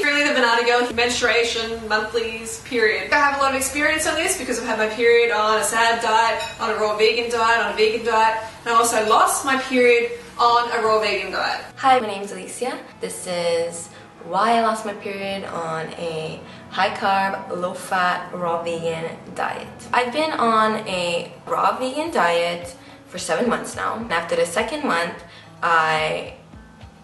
Freelee the banana girl, menstruation, monthlies, period. I have a lot of experience on this because I've had my period on a SAD diet, on a raw vegan diet, on a vegan diet, and I also lost my period on a raw vegan diet. Hi, my name is Alicia. This is why I lost my period on a high-carb, low-fat, raw vegan diet. I've been on a raw vegan diet for 7 months now. And after the second month, I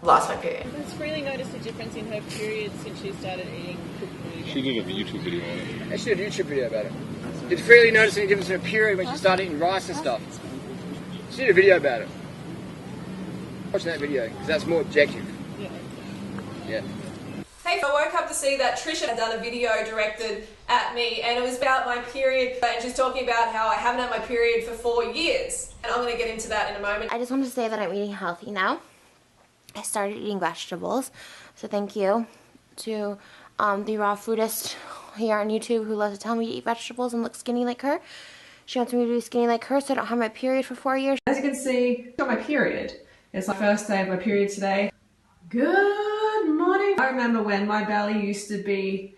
lost my period. Has Freelee noticed a difference in her period since she started eating cooked food? She did a YouTube video on it. I should do a YouTube video about it. Did Freelee notice any difference in her period when she started eating rice and stuff? She did a video about it. Watch that video, because that's more objective. Yeah. Hey, I woke up to see that Trisha had done a video directed at me, and it was about my period, and she's talking about how I haven't had my period for 4 years. And I'm going to get into that in a moment. I just wanted to say that I'm eating healthy now. I started eating vegetables, so thank you to the raw foodist here on YouTube who loves to tell me to eat vegetables and look skinny like her. She wants me to be skinny like her so I don't have my period for 4 years. As you can see, I got my period. It's my first day of my period today. Good morning. I remember when my belly used to be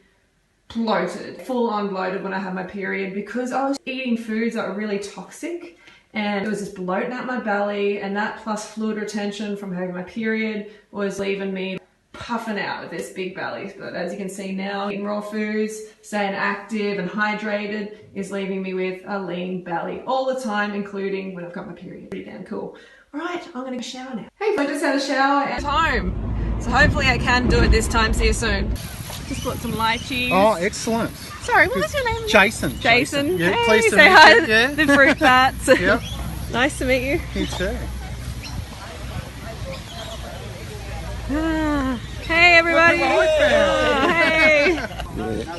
bloated, full on bloated when I had my period, because I was eating foods that were really toxic, and it was just bloating out my belly, and that plus fluid retention from having my period was leaving me puffing out with this big belly. But as you can see now, eating raw foods, staying active and hydrated is leaving me with a lean belly all the time, including when I've got my period. Pretty damn cool. Alright, I'm gonna go shower now. Hey, I just had a shower at home. So hopefully I can do it this time. See you soon. Just bought some lychees. Oh, excellent. Sorry, what was your name? Jason. Jason. Yeah, hey, pleased to say meet hi. you. Yeah. The fruit bats. Yep. Nice to meet you. You too. Hey everybody. Oh, hey.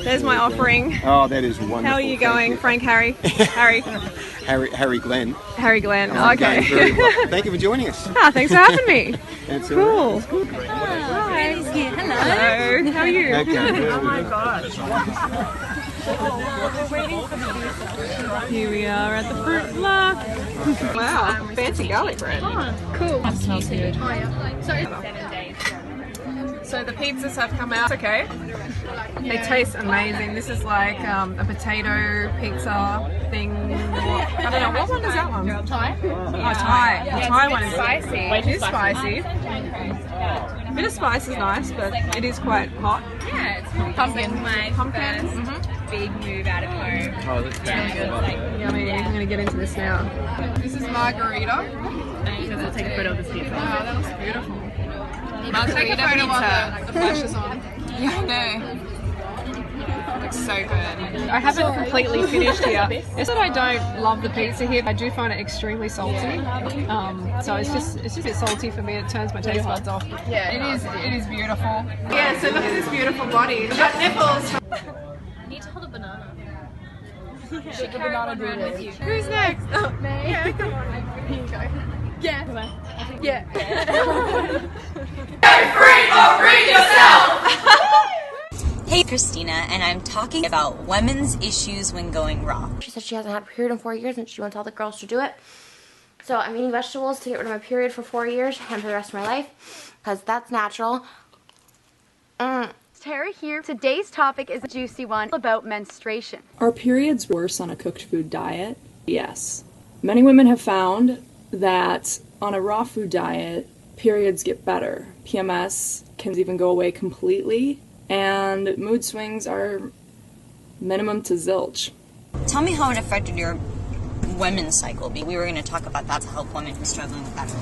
There's my offering. Oh, that is wonderful. How are you going, Frank, Harry? Harry. Harry Glenn. Harry Glenn. Oh, okay. very well. Thank you for joining us. Ah, thanks for having me. That's Cool. Hi. Hello. Hello. How are you? Okay. Oh my gosh. Here we are at the fruit block. Wow, fancy garlic bread. Cool. That smells good. So the pizzas have come out. It's okay. They taste amazing. This is like a potato pizza thing. I don't know, what one is that one? Thai? Oh, Thai. The Thai one is spicy. It is spicy. A bit of spice is nice, but it is quite hot. Yeah, it's pumpkin. My first big move out of home. Oh, that's very good. Yummy. I'm going to get into this now. This is margarita. We'll take a photo of this pizza. Wow, that looks beautiful. I'll take a photo while the flash is on. Yeah, I know. Looks so good. I haven't completely finished here. It's that I don't love the pizza here. I do find it extremely salty. So it's just a bit salty for me. It turns my taste buds off. Yeah, it is beautiful. Yeah, so look at this beautiful body. It's got nipples. I need to hold a banana. Should the banana do with you? Who's next? Oh, me. Yeah, come on. Here you go. Yeah. Yeah. Hey, Kristina, and I'm talking about women's issues when going raw. She said she hasn't had a period in 4 years and she wants all the girls to do it. So I'm eating vegetables to get rid of my period for 4 years and for the rest of my life, because that's natural. Tara here. Today's topic is a juicy one about menstruation. Are periods worse on a cooked food diet? Yes. Many women have found that on a raw food diet, periods get better. PMS can even go away completely, and mood swings are minimum to zilch. Tell me how it affected your women's cycle. We were going to talk about that to help women who are struggling with that.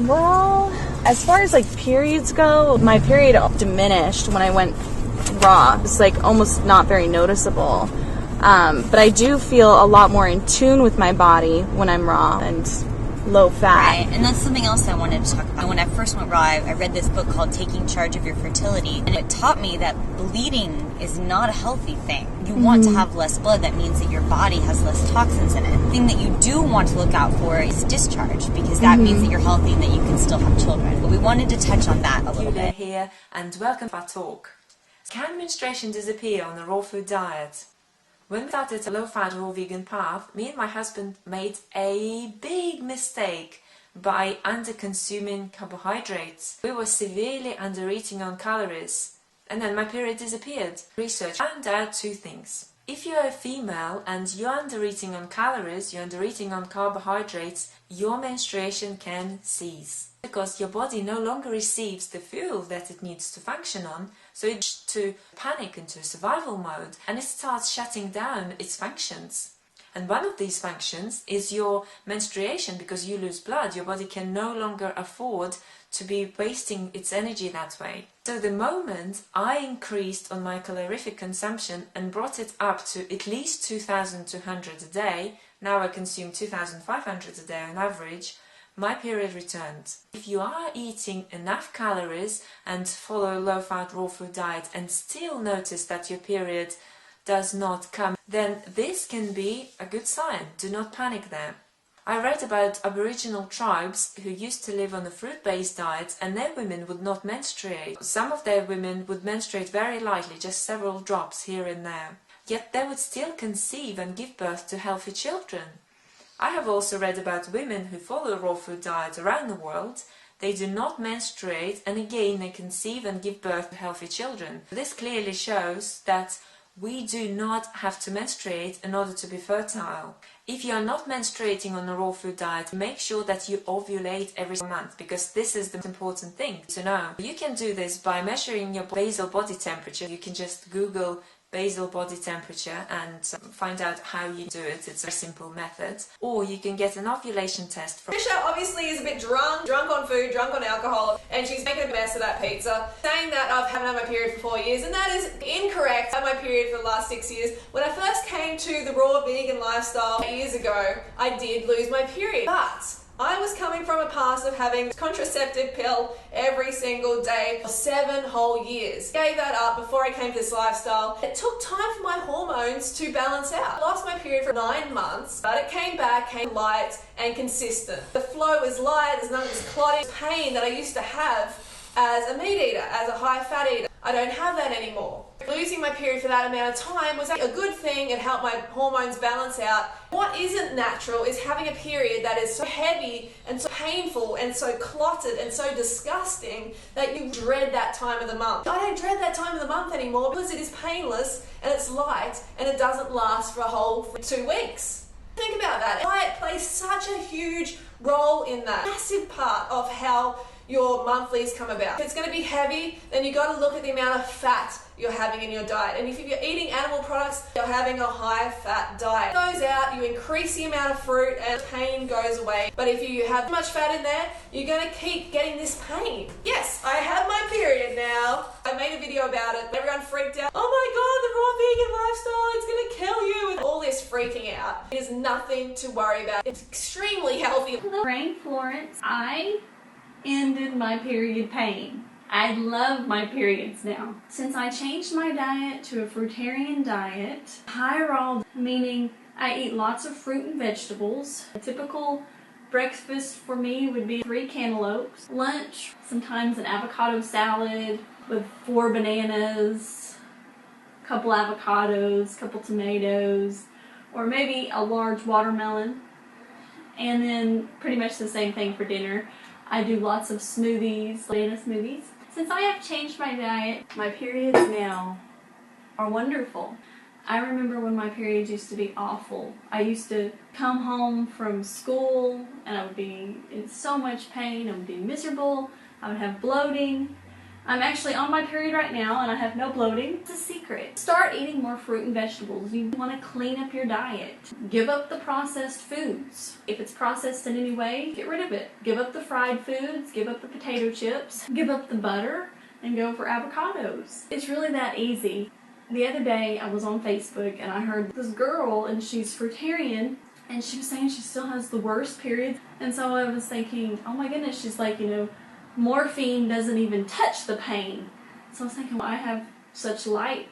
Well, as far as like periods go, my period diminished when I went raw. It's like almost not very noticeable. But I do feel a lot more in tune with my body when I'm raw and low fat. Right, and that's something else I wanted to talk about. When I first went raw, I read this book called Taking Charge of Your Fertility, and it taught me that bleeding is not a healthy thing. You want to have less blood. That means that your body has less toxins in it. The thing that you do want to look out for is discharge, because that means that you're healthy and that you can still have children. But we wanted to touch on that a little bit. Yulia here, and welcome to our talk. Can menstruation disappear on a raw food diet? When we started a low-fat, raw vegan path, me and my husband made a big mistake by under-consuming carbohydrates. We were severely under-eating on calories, and then my period disappeared. Research found out two things. If you're a female and you're under-eating on calories, you're under-eating on carbohydrates, your menstruation can cease. Because your body no longer receives the fuel that it needs to function on, so it's to panic into survival mode, and it starts shutting down its functions. And one of these functions is your menstruation. Because you lose blood, your body can no longer afford to be wasting its energy that way. So the moment I increased on my calorific consumption and brought it up to at least 2,200 a day, now I consume 2,500 a day on average, my period returned. If you are eating enough calories and follow a low-fat raw food diet and still notice that your period does not come, then this can be a good sign. Do not panic there. I read about Aboriginal tribes who used to live on a fruit-based diet, and their women would not menstruate. Some of their women would menstruate very lightly, just several drops here and there. Yet they would still conceive and give birth to healthy children. I have also read about women who follow a raw food diet around the world. They do not menstruate, and again they conceive and give birth to healthy children. This clearly shows that we do not have to menstruate in order to be fertile. If you are not menstruating on a raw food diet, make sure that you ovulate every month, because this is the most important thing to know. You can do this by measuring your basal body temperature. You can just Google basal body temperature and find out how you do it. It's a simple method. Or you can get an ovulation test from... Trisha obviously is a bit drunk on food, drunk on alcohol, and she's making a mess of that pizza, saying that I haven't had my period for 4 years, and that is incorrect. I had my period for the last 6 years. When I first came to the raw vegan lifestyle years ago, I did lose my period, but I was coming from a past of having a contraceptive pill every single day for 7 whole years. Gave that up before I came to this lifestyle. It took time for my hormones to balance out. I lost my period for 9 months, but it came back, came light and consistent. The flow was light, there's none of this clotting pain that I used to have as a meat eater, as a high fat eater. I don't have that anymore. Losing my period for that amount of time was a good thing. It helped my hormones balance out. What isn't natural is having a period that is so heavy and so painful and so clotted and so disgusting that you dread that time of the month. I don't dread that time of the month anymore because it is painless and it's light and it doesn't last for a whole 2 weeks. Think about that. Diet plays such a huge role in that. Massive part of how your monthlies come about. If it's going to be heavy, then you've got to look at the amount of fat you're having in your diet. And if you're eating animal products, you're having a high fat diet. It goes out, you increase the amount of fruit and pain goes away. But if you have too much fat in there, you're going to keep getting this pain. Yes, I have my period now. I made a video about it. Everyone freaked out. Oh my God, the raw vegan lifestyle, it's going to kill you. And all this freaking out. It is nothing to worry about. It's extremely healthy. Hello, Rain Florence. I ended my period pain. I love my periods now. Since I changed my diet to a fruitarian diet, high raw, meaning I eat lots of fruit and vegetables. A typical breakfast for me would be 3 cantaloupes. Lunch, sometimes an avocado salad with 4 bananas, a couple avocados, a couple tomatoes, or maybe a large watermelon. And then pretty much the same thing for dinner. I do lots of smoothies, banana smoothies. Since I have changed my diet, my periods now are wonderful. I remember when my periods used to be awful. I used to come home from school and I would be in so much pain. I would be miserable. I would have bloating. I'm actually on my period right now and I have no bloating. It's a secret. Start eating more fruit and vegetables. You want to clean up your diet. Give up the processed foods. If it's processed in any way, get rid of it. Give up the fried foods, give up the potato chips, give up the butter, and go for avocados. It's really that easy. The other day I was on Facebook and I heard this girl, and she's fruitarian, and she was saying she still has the worst periods. And so I was thinking, oh my goodness, she's like, you know, morphine doesn't even touch the pain. So I was thinking, well, I have such light,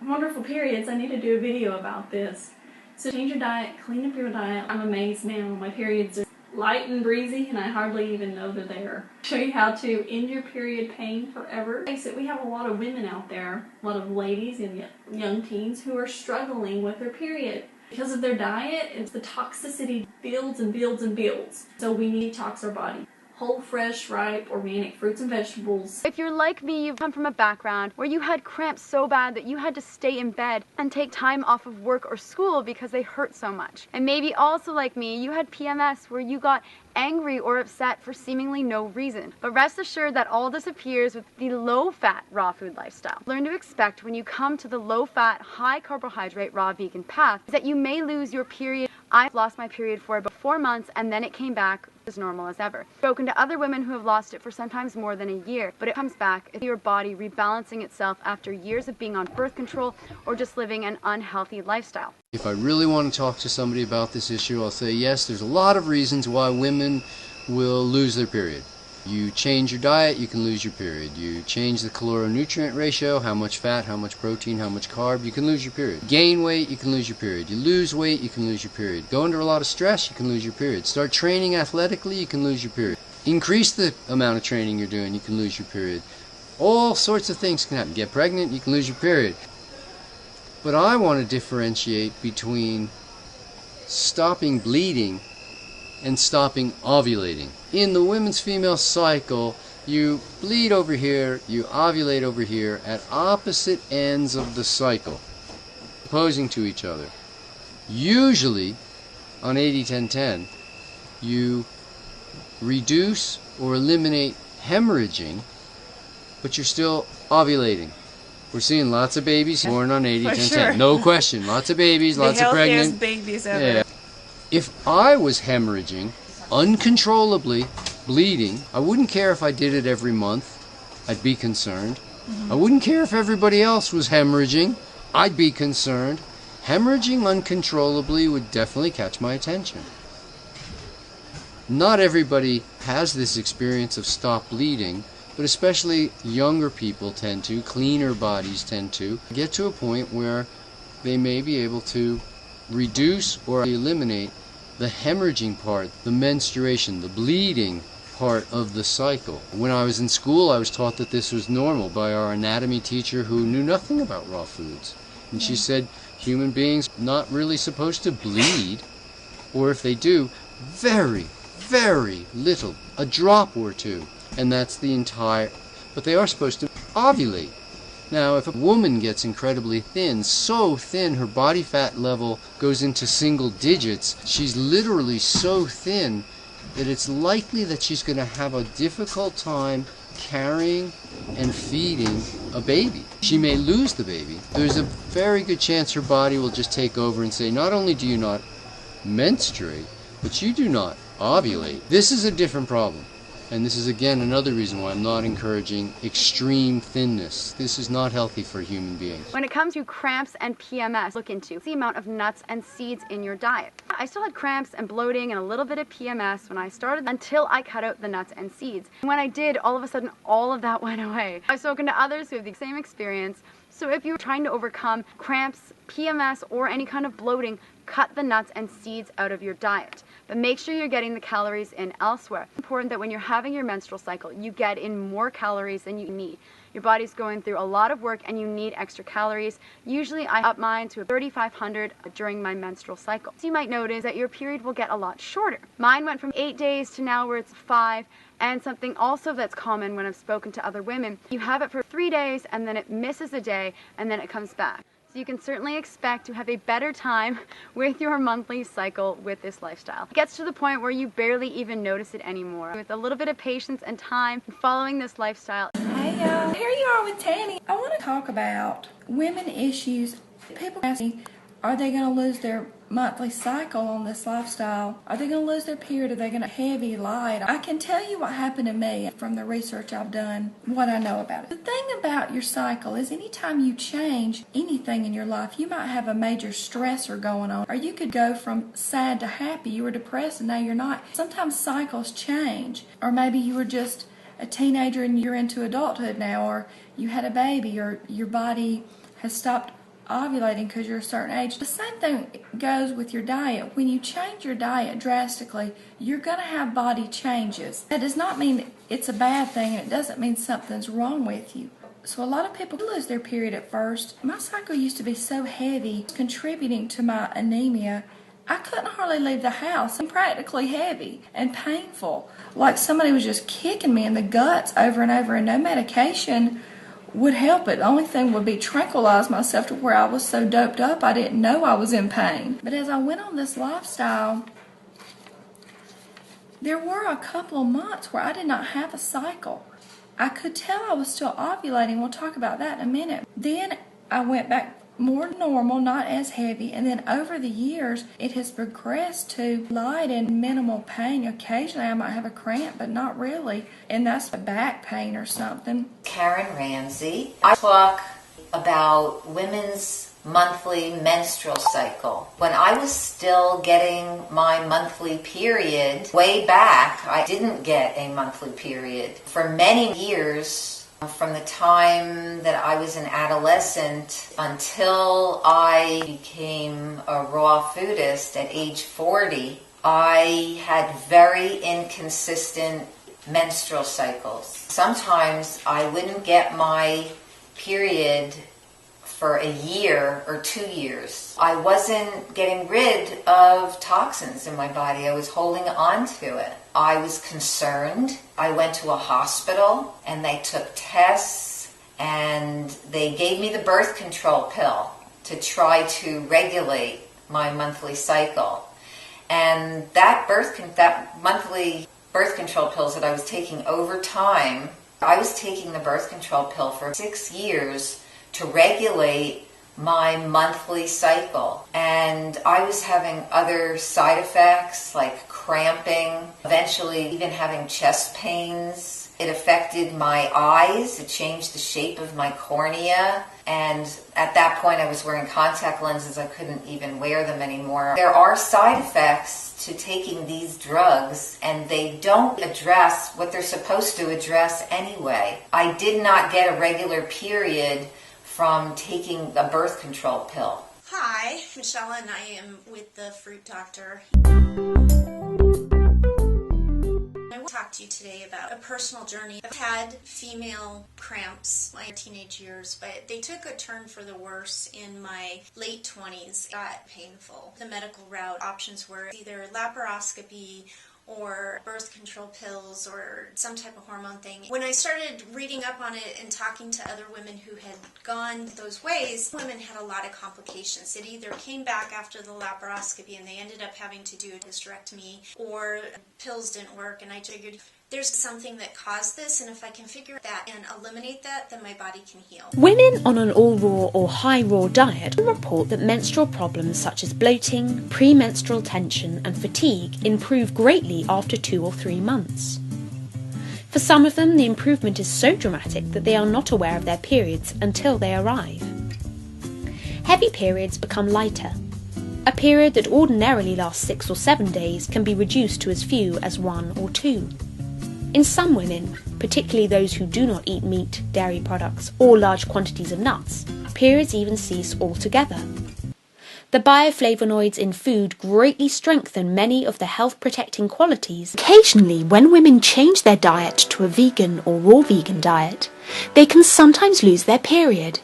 wonderful periods. I need to do a video about this. So change your diet, clean up your diet. I'm amazed now. My periods are light and breezy and I hardly even know they're there. Show you how to end your period pain forever. Face it, we have a lot of women out there, a lot of ladies and young teens who are struggling with their period. Because of their diet, it's the toxicity builds and builds and builds. So we need to detox our body. whole, fresh, ripe, organic fruits and vegetables. If you're like me, you've come from a background where you had cramps so bad that you had to stay in bed and take time off of work or school because they hurt so much. And maybe also like me, you had PMS where you got angry or upset for seemingly no reason. But rest assured that all disappears with the low-fat raw food lifestyle. Learn to expect when you come to the low-fat, high-carbohydrate raw vegan path is that you may lose your period. I've lost my period for about 4 months and then it came back as normal as ever. I've spoken to other women who have lost it for sometimes more than a year, but it comes back as your body rebalancing itself after years of being on birth control or just living an unhealthy lifestyle. If I really want to talk to somebody about this issue, I'll say yes, there's a lot of reasons why women will lose their period. You change your diet, you can lose your period. You change the caloric-nutrient ratio, how much fat, how much protein, how much carb, you can lose your period. Gain weight, you can lose your period. You lose weight, you can lose your period. Go under a lot of stress, you can lose your period. Start training athletically, you can lose your period. Increase the amount of training you're doing, you can lose your period. All sorts of things can happen. Get pregnant, you can lose your period. But I want to differentiate between stopping bleeding and stopping ovulating. In the women's female cycle, you bleed over here, you ovulate over here at opposite ends of the cycle, opposing to each other. Usually, on 80-10-10, you reduce or eliminate hemorrhaging, but you're still ovulating. We're seeing lots of babies born on 80-10-10. Sure. No question. Lots of babies, lots of pregnant. The healthiest babies ever. Yeah. If I was hemorrhaging, uncontrollably bleeding, I wouldn't care if I did it every month. I'd be concerned. I wouldn't care if everybody else was hemorrhaging. I'd be concerned. Hemorrhaging uncontrollably would definitely catch my attention. Not everybody has this experience of stop bleeding, but especially younger people tend to, cleaner bodies tend to, get to a point where they may be able to reduce or eliminate the hemorrhaging part, the menstruation, the bleeding part of the cycle. When I was in school, I was taught that this was normal by our anatomy teacher who knew nothing about raw foods. And she said human beings not really supposed to bleed, or if they do, very, very little, a drop or two. And that's the entire, but they are supposed to ovulate. Now, if a woman gets incredibly thin, so thin her body fat level goes into single digits, she's literally so thin that it's likely that she's going to have a difficult time carrying and feeding a baby. She may lose the baby. There's a very good chance her body will just take over and say, not only do you not menstruate, but you do not ovulate. This is a different problem. And this is again another reason why I'm not encouraging extreme thinness. This is not healthy for human beings. When it comes to cramps and PMS, look into the amount of nuts and seeds in your diet. I still had cramps and bloating and a little bit of PMS when I started until I cut out the nuts and seeds. And when I did, all of a sudden, all of that went away. I've spoken to others who have the same experience. So if you're trying to overcome cramps, PMS, or any kind of bloating, cut the nuts and seeds out of your diet. But make sure you're getting the calories in elsewhere. It's important that when you're having your menstrual cycle, you get in more calories than you need. Your body's going through a lot of work and you need extra calories. Usually I up mine to 3,500 during my menstrual cycle. So you might notice that your period will get a lot shorter. Mine went from 8 days to now where it's 5. And something also that's common when I've spoken to other women, you have it for 3 days and then it misses a day and then it comes back. So you can certainly expect to have a better time with your monthly cycle with this lifestyle. It gets to the point where you barely even notice it anymore. With a little bit of patience and time following this lifestyle. Hey y'all, here you are with Tanny. I want to talk about women issues. People ask me, are they going to lose their monthly cycle on this lifestyle? Are they going to lose their period? Are they going to heavy, light? I can tell you what happened to me from the research I've done, what I know about it. The thing about your cycle is anytime you change anything in your life, you might have a major stressor going on, or you could go from sad to happy. You were depressed and now you're not. Sometimes cycles change, or maybe you were just a teenager and you're into adulthood now, or you had a baby, or your body has stopped ovulating because you're a certain age. The same thing goes with your diet. When you change your diet drastically, you're going to have body changes. That does not mean it's a bad thing, and it doesn't mean something's wrong with you. So a lot of people lose their period at first. My cycle used to be so heavy, contributing to my anemia. I couldn't hardly leave the house. I'm practically heavy and painful, like somebody was just kicking me in the guts over and over, and no medication would help it. The only thing would be tranquilize myself to where I was so doped up I didn't know I was in pain. But as I went on this lifestyle, there were a couple of months where I did not have a cycle. I could tell I was still ovulating. We'll talk about that in a minute. Then I went back more normal, not as heavy, and then over the years it has progressed to light and minimal pain. Occasionally I might have a cramp, but not really, and that's a back pain or something. Karen Ramsey. I talk about women's monthly menstrual cycle. When I was still getting my monthly period, way back, I didn't get a monthly period. For many years, from the time that I was an adolescent until I became a raw foodist at age 40, I had very inconsistent menstrual cycles. Sometimes I wouldn't get my period for a year or 2 years. I wasn't getting rid of toxins in my body. I was holding on to it. I was concerned. I went to a hospital and they took tests and they gave me the birth control pill to try to regulate my monthly cycle. And that monthly birth control pills that I was taking over time, I was taking the birth control pill for 6 years to regulate my monthly cycle. And I was having other side effects like cramping, eventually even having chest pains. It affected my eyes. It changed the shape of my cornea. And at that point I was wearing contact lenses. I couldn't even wear them anymore. There are side effects to taking these drugs, and they don't address what they're supposed to address anyway. I did not get a regular period from taking a birth control pill. Hi, Michelle, and I am with the Fruit Doctor. I want to talk to you today about a personal journey. I've had female cramps my teenage years, but they took a turn for the worse in my late 20s. It got painful. The medical route options were either laparoscopy or birth control pills or some type of hormone thing. When I started reading up on it and talking to other women who had gone those ways, women had a lot of complications. It either came back after the laparoscopy and they ended up having to do a hysterectomy, or pills didn't work, and I figured there's something that caused this, and if I can figure that and eliminate that, then my body can heal. Women on an all-raw or high-raw diet report that menstrual problems such as bloating, premenstrual tension and fatigue improve greatly after 2 or 3 months. For some of them, the improvement is so dramatic that they are not aware of their periods until they arrive. Heavy periods become lighter. A period that ordinarily lasts 6 or 7 days can be reduced to as few as 1 or 2. In some women, particularly those who do not eat meat, dairy products, or large quantities of nuts, periods even cease altogether. The bioflavonoids in food greatly strengthen many of the health-protecting qualities. Occasionally, when women change their diet to a vegan or raw vegan diet, they can sometimes lose their period.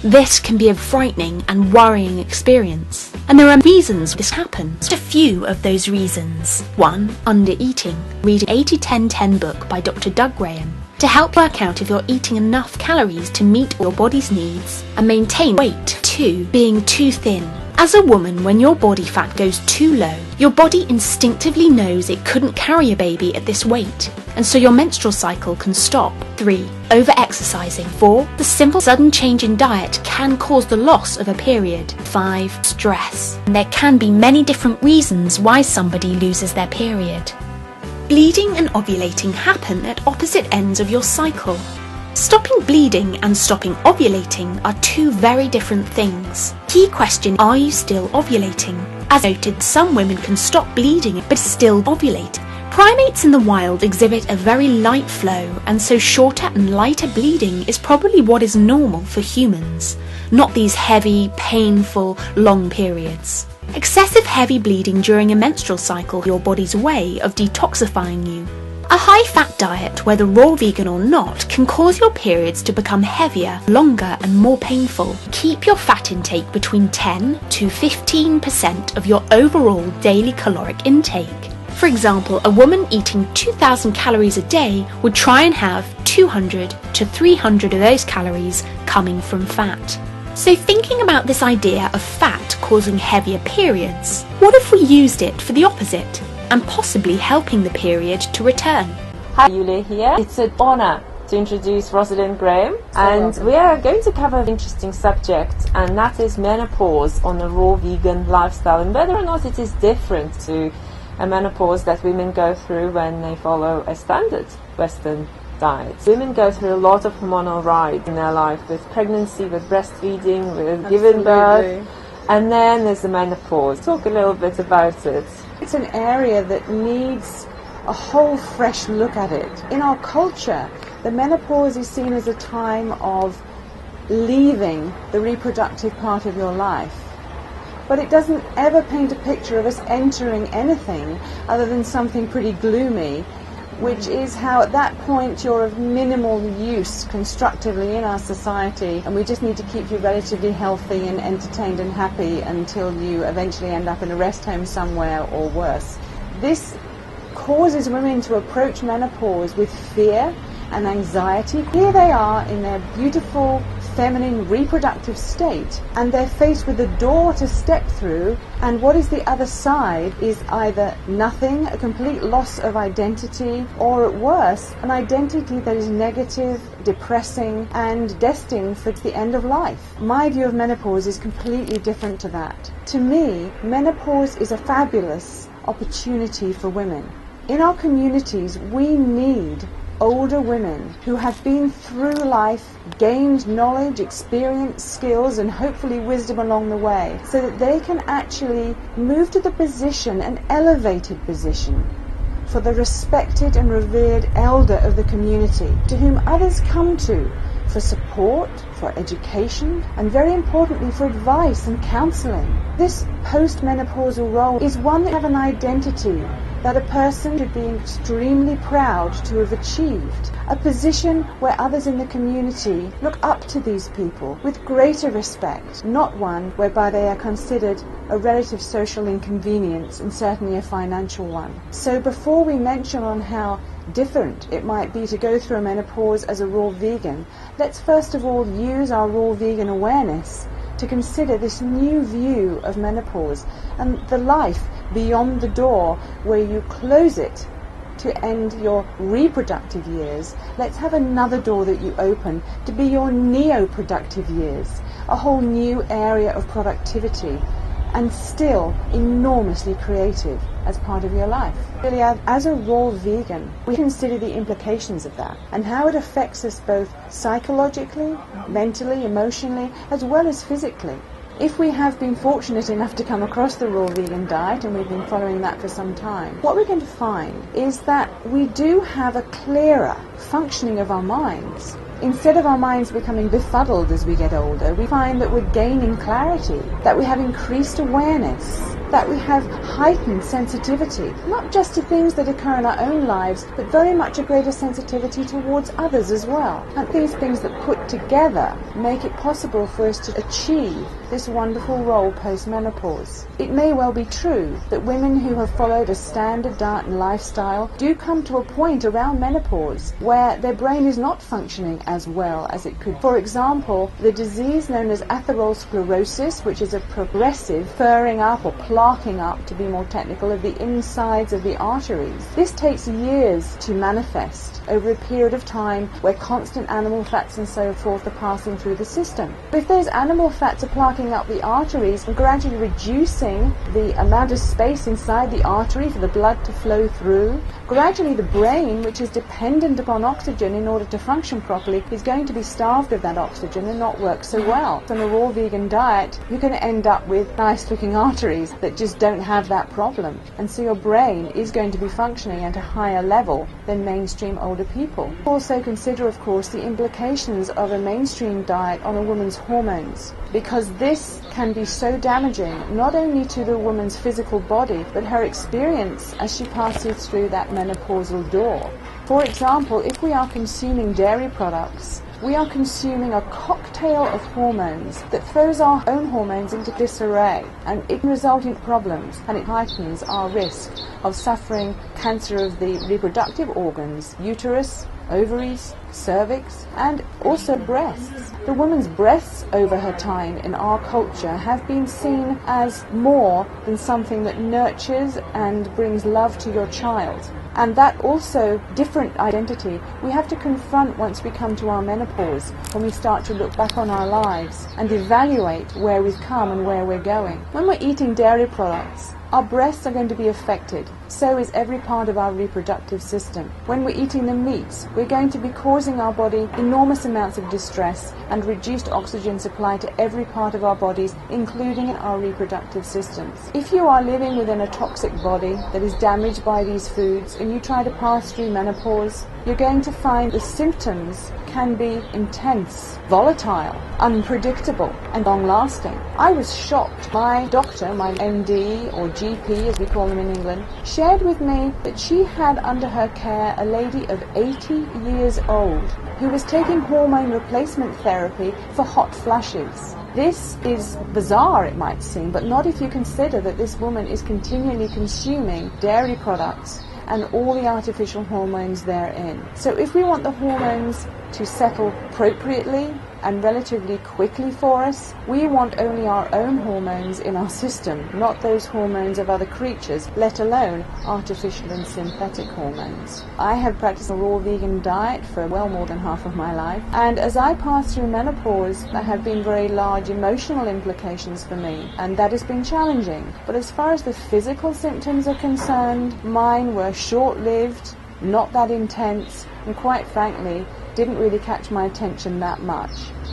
This can be a frightening and worrying experience, and there are reasons this happens. Just a few of those reasons. 1. Undereating. Read 80-10-10 book by Dr. Doug Graham to help work out if you're eating enough calories to meet your body's needs and maintain weight. 2. Being too thin. As a woman, when your body fat goes too low, your body instinctively knows it couldn't carry a baby at this weight, and so your menstrual cycle can stop. 3. Over-exercising. 4. The simple sudden change in diet can cause the loss of a period. 5. Stress. And there can be many different reasons why somebody loses their period. Bleeding and ovulating happen at opposite ends of your cycle. Stopping bleeding and stopping ovulating are 2 very different things. Key question: are you still ovulating? As noted, some women can stop bleeding but still ovulate. Primates in the wild exhibit a very light flow, and so shorter and lighter bleeding is probably what is normal for humans, not these heavy, painful, long periods. Excessive heavy bleeding during a menstrual cycle is your body's way of detoxifying you. A high-fat diet, whether raw vegan or not, can cause your periods to become heavier, longer and more painful. Keep your fat intake between 10 to 15% of your overall daily caloric intake. For example, a woman eating 2,000 calories a day would try and have 200 to 300 of those calories coming from fat. So thinking about this idea of fat causing heavier periods, what if we used it for the opposite and possibly helping the period to return? Hi, Yulia here. It's an honor to introduce Rosalind Graham, and we are going to cover an interesting subject, and that is menopause on a raw vegan lifestyle, and whether or not it is different to a menopause that women go through when they follow a standard Western diet. Women go through a lot of hormonal rides in their life, with pregnancy, with breastfeeding, with giving birth, and then there's the menopause. Talk a little bit about it. It's an area that needs a whole fresh look at it. In our culture, the menopause is seen as a time of leaving the reproductive part of your life. But it doesn't ever paint a picture of us entering anything other than something pretty gloomy, which is how at that point you're of minimal use constructively in our society, and we just need to keep you relatively healthy and entertained and happy until you eventually end up in a rest home somewhere or worse. This causes women to approach menopause with fear and anxiety. Here they are in their beautiful feminine reproductive state, and they're faced with a door to step through, and what is the other side is either nothing, a complete loss of identity, or at worst, an identity that is negative, depressing, and destined for the end of life. My view of menopause is completely different to that. To me, menopause is a fabulous opportunity for women. In our communities, we need older women who have been through life, gained knowledge, experience, skills, and hopefully wisdom along the way, so that they can actually move to the position, an elevated position, for the respected and revered elder of the community, to whom others come to for support, for education, and very importantly for advice and counselling. This postmenopausal role is one that has an identity that a person should be extremely proud to have achieved, a position where others in the community look up to these people with greater respect, not one whereby they are considered a relative social inconvenience and certainly a financial one. So before we mention on how different it might be to go through a menopause as a raw vegan, let's first of all use our raw vegan awareness to consider this new view of menopause and the life beyond the door where you close it to end your reproductive years. Let's have another door that you open to be your neo-productive years, a whole new area of productivity and still enormously creative as part of your life. Really, as a raw vegan, we consider the implications of that and how it affects us both psychologically, mentally, emotionally, as well as physically. If we have been fortunate enough to come across the raw vegan diet, and we've been following that for some time, what we're going to find is that we do have a clearer functioning of our minds. Instead of our minds becoming befuddled as we get older, we find that we're gaining clarity, that we have increased awareness, that we have heightened sensitivity, not just to things that occur in our own lives, but very much a greater sensitivity towards others as well. And these things that put together make it possible for us to achieve this wonderful role post-menopause. It may well be true that women who have followed a standard diet and lifestyle do come to a point around menopause where their brain is not functioning as well as it could. For example, the disease known as atherosclerosis, which is a progressive furring up or plaquing up, to be more technical, of the insides of the arteries. This takes years to manifest over a period of time where constant animal fats and so forth are passing through the system. If those animal fats are plaquing up the arteries and gradually reducing the amount of space inside the artery for the blood to flow through, gradually the brain, which is dependent upon oxygen in order to function properly, is going to be starved of that oxygen and not work so well. On a raw vegan diet, you're going to end up with nice looking arteries that that just don't have that problem. And so your brain is going to be functioning at a higher level than mainstream older people. Also consider, of course, the implications of a mainstream diet on a woman's hormones, because this can be so damaging not only to the woman's physical body, but her experience as she passes through that menopausal door. For example, if we are consuming dairy products, we are consuming a cocktail of hormones that throws our own hormones into disarray, and it can result in problems, and it heightens our risk of suffering cancer of the reproductive organs, uterus, ovaries, cervix, and also breasts. The woman's breasts over her time in our culture have been seen as more than something that nurtures and brings love to your child. And that also different identity we have to confront once we come to our menopause, when we start to look back on our lives and evaluate where we've come and where we're going. When we're eating dairy products, our breasts are going to be affected. So is every part of our reproductive system. When we're eating the meats, we're going to be causing our body enormous amounts of distress and reduced oxygen supply to every part of our bodies, including in our reproductive systems. If you are living within a toxic body that is damaged by these foods and you try to pass through menopause, you're going to find the symptoms can be intense, volatile, unpredictable, and long-lasting. I was shocked. My doctor, my MD or GP as we call them in England, shared with me that she had under her care a lady of 80 years old who was taking hormone replacement therapy for hot flashes. This is bizarre, it might seem, but not if you consider that this woman is continually consuming dairy products and all the artificial hormones therein. So if we want the hormones to settle appropriately and relatively quickly for us, we want only our own hormones in our system, not those hormones of other creatures, let alone artificial and synthetic hormones. I have practiced a raw vegan diet for well more than half of my life, and as I pass through menopause, there have been very large emotional implications for me, and that has been challenging. But as far as the physical symptoms are concerned, mine were short-lived, not that intense, and quite frankly, didn't really catch my attention that much.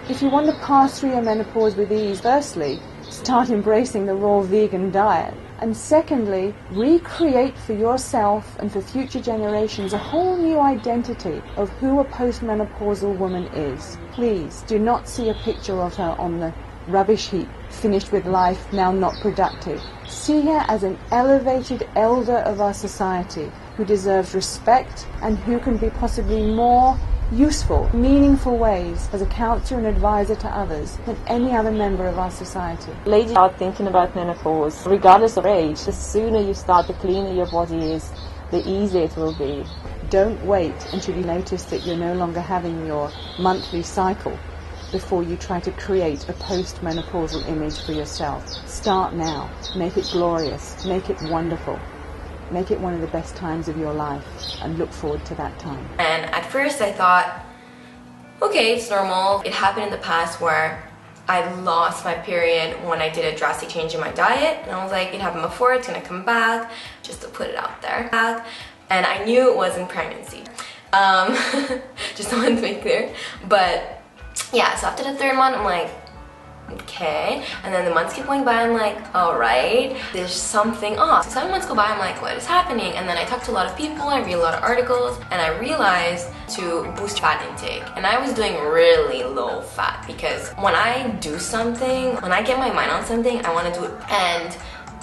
If you want to pass through your menopause with ease, firstly, start embracing the raw vegan diet. And secondly, recreate for yourself and for future generations a whole new identity of who a postmenopausal woman is. Please do not see a picture of her on the rubbish heap, finished with life, now not productive. See her as an elevated elder of our society who deserves respect and who can be possibly more useful, meaningful ways as a counselor and advisor to others than any other member of our society. Ladies are thinking about menopause, regardless of age. The sooner you start, the cleaner your body is, the easier it will be. Don't wait until you notice that you're no longer having your monthly cycle before you try to create a post-menopausal image for yourself. Start now. Make it glorious. Make it wonderful. Make it one of the best times of your life and look forward to that time. And at first I thought, okay, it's normal. It happened in the past where I lost my period when I did a drastic change in my diet. And I was like, it happened before, it's gonna come back, just to put it out there. And I knew it wasn't pregnancy. Just wanted to make clear. But yeah, so after the third month, I'm like, okay, and then the months keep going by, I'm like, alright, there's something off. 7 months go by, I'm like, what is happening? And then I talked to a lot of people, I read a lot of articles, and I realized to boost fat intake. And I was doing really low fat, because when I do something, when I get my mind on something, I want to do it. And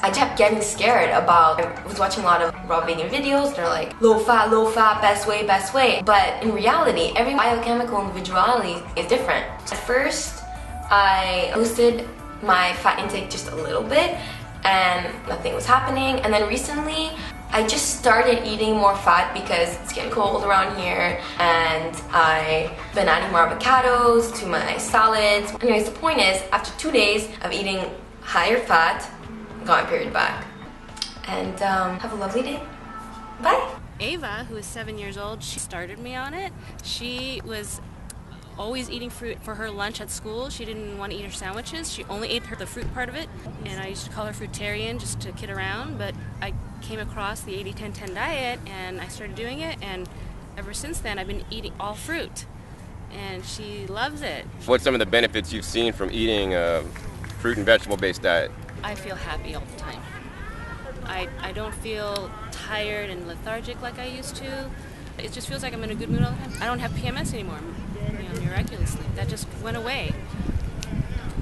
I kept getting scared about, I was watching a lot of raw vegan videos, they're like, low fat, best way, best way. But in reality, every biochemical individuality is different. At first, I boosted my fat intake just a little bit and nothing was happening. And then recently, I just started eating more fat because it's getting cold around here and I've been adding more avocados to my salads. Anyways, the point is, after 2 days of eating higher fat, I got my period back. And have a lovely day. Bye. Ava, who is 7 years old, she started me on it. She was always eating fruit for her lunch at school. She didn't want to eat her sandwiches. She only ate the fruit part of it. And I used to call her fruitarian just to kid around, but I came across the 80-10-10 diet and I started doing it, and ever since then I've been eating all fruit. And she loves it. What's some of the benefits you've seen from eating a fruit and vegetable based diet? I feel happy all the time. I don't feel tired and lethargic like I used to. It just feels like I'm in a good mood all the time. I don't have PMS anymore, miraculously. That just went away.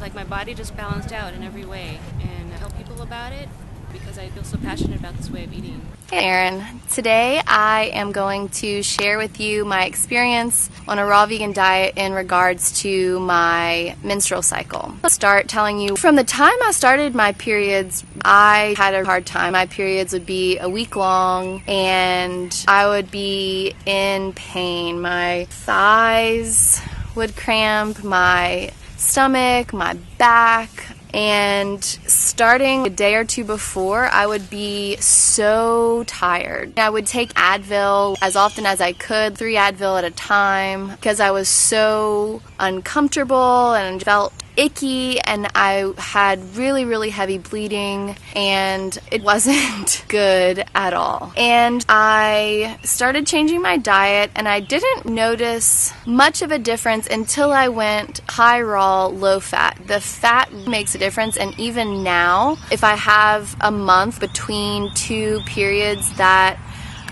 Like my body just balanced out in every way. And I tell people about it because I feel so passionate about this way of eating. Hey Erin, today I am going to share with you my experience on a raw vegan diet in regards to my menstrual cycle. I'll start telling you from the time I started my periods, I had a hard time. My periods would be a week long and I would be in pain. My thighs would cramp, my stomach, my back. And starting a day or two before, I would be so tired. I would take Advil as often as I could, 3 Advil at a time, because I was so uncomfortable and felt icky, and I had really, really heavy bleeding, and it wasn't good at all. And I started changing my diet, and I didn't notice much of a difference until I went high raw, low fat. The fat makes a difference, and even now, if I have a month between 2 periods that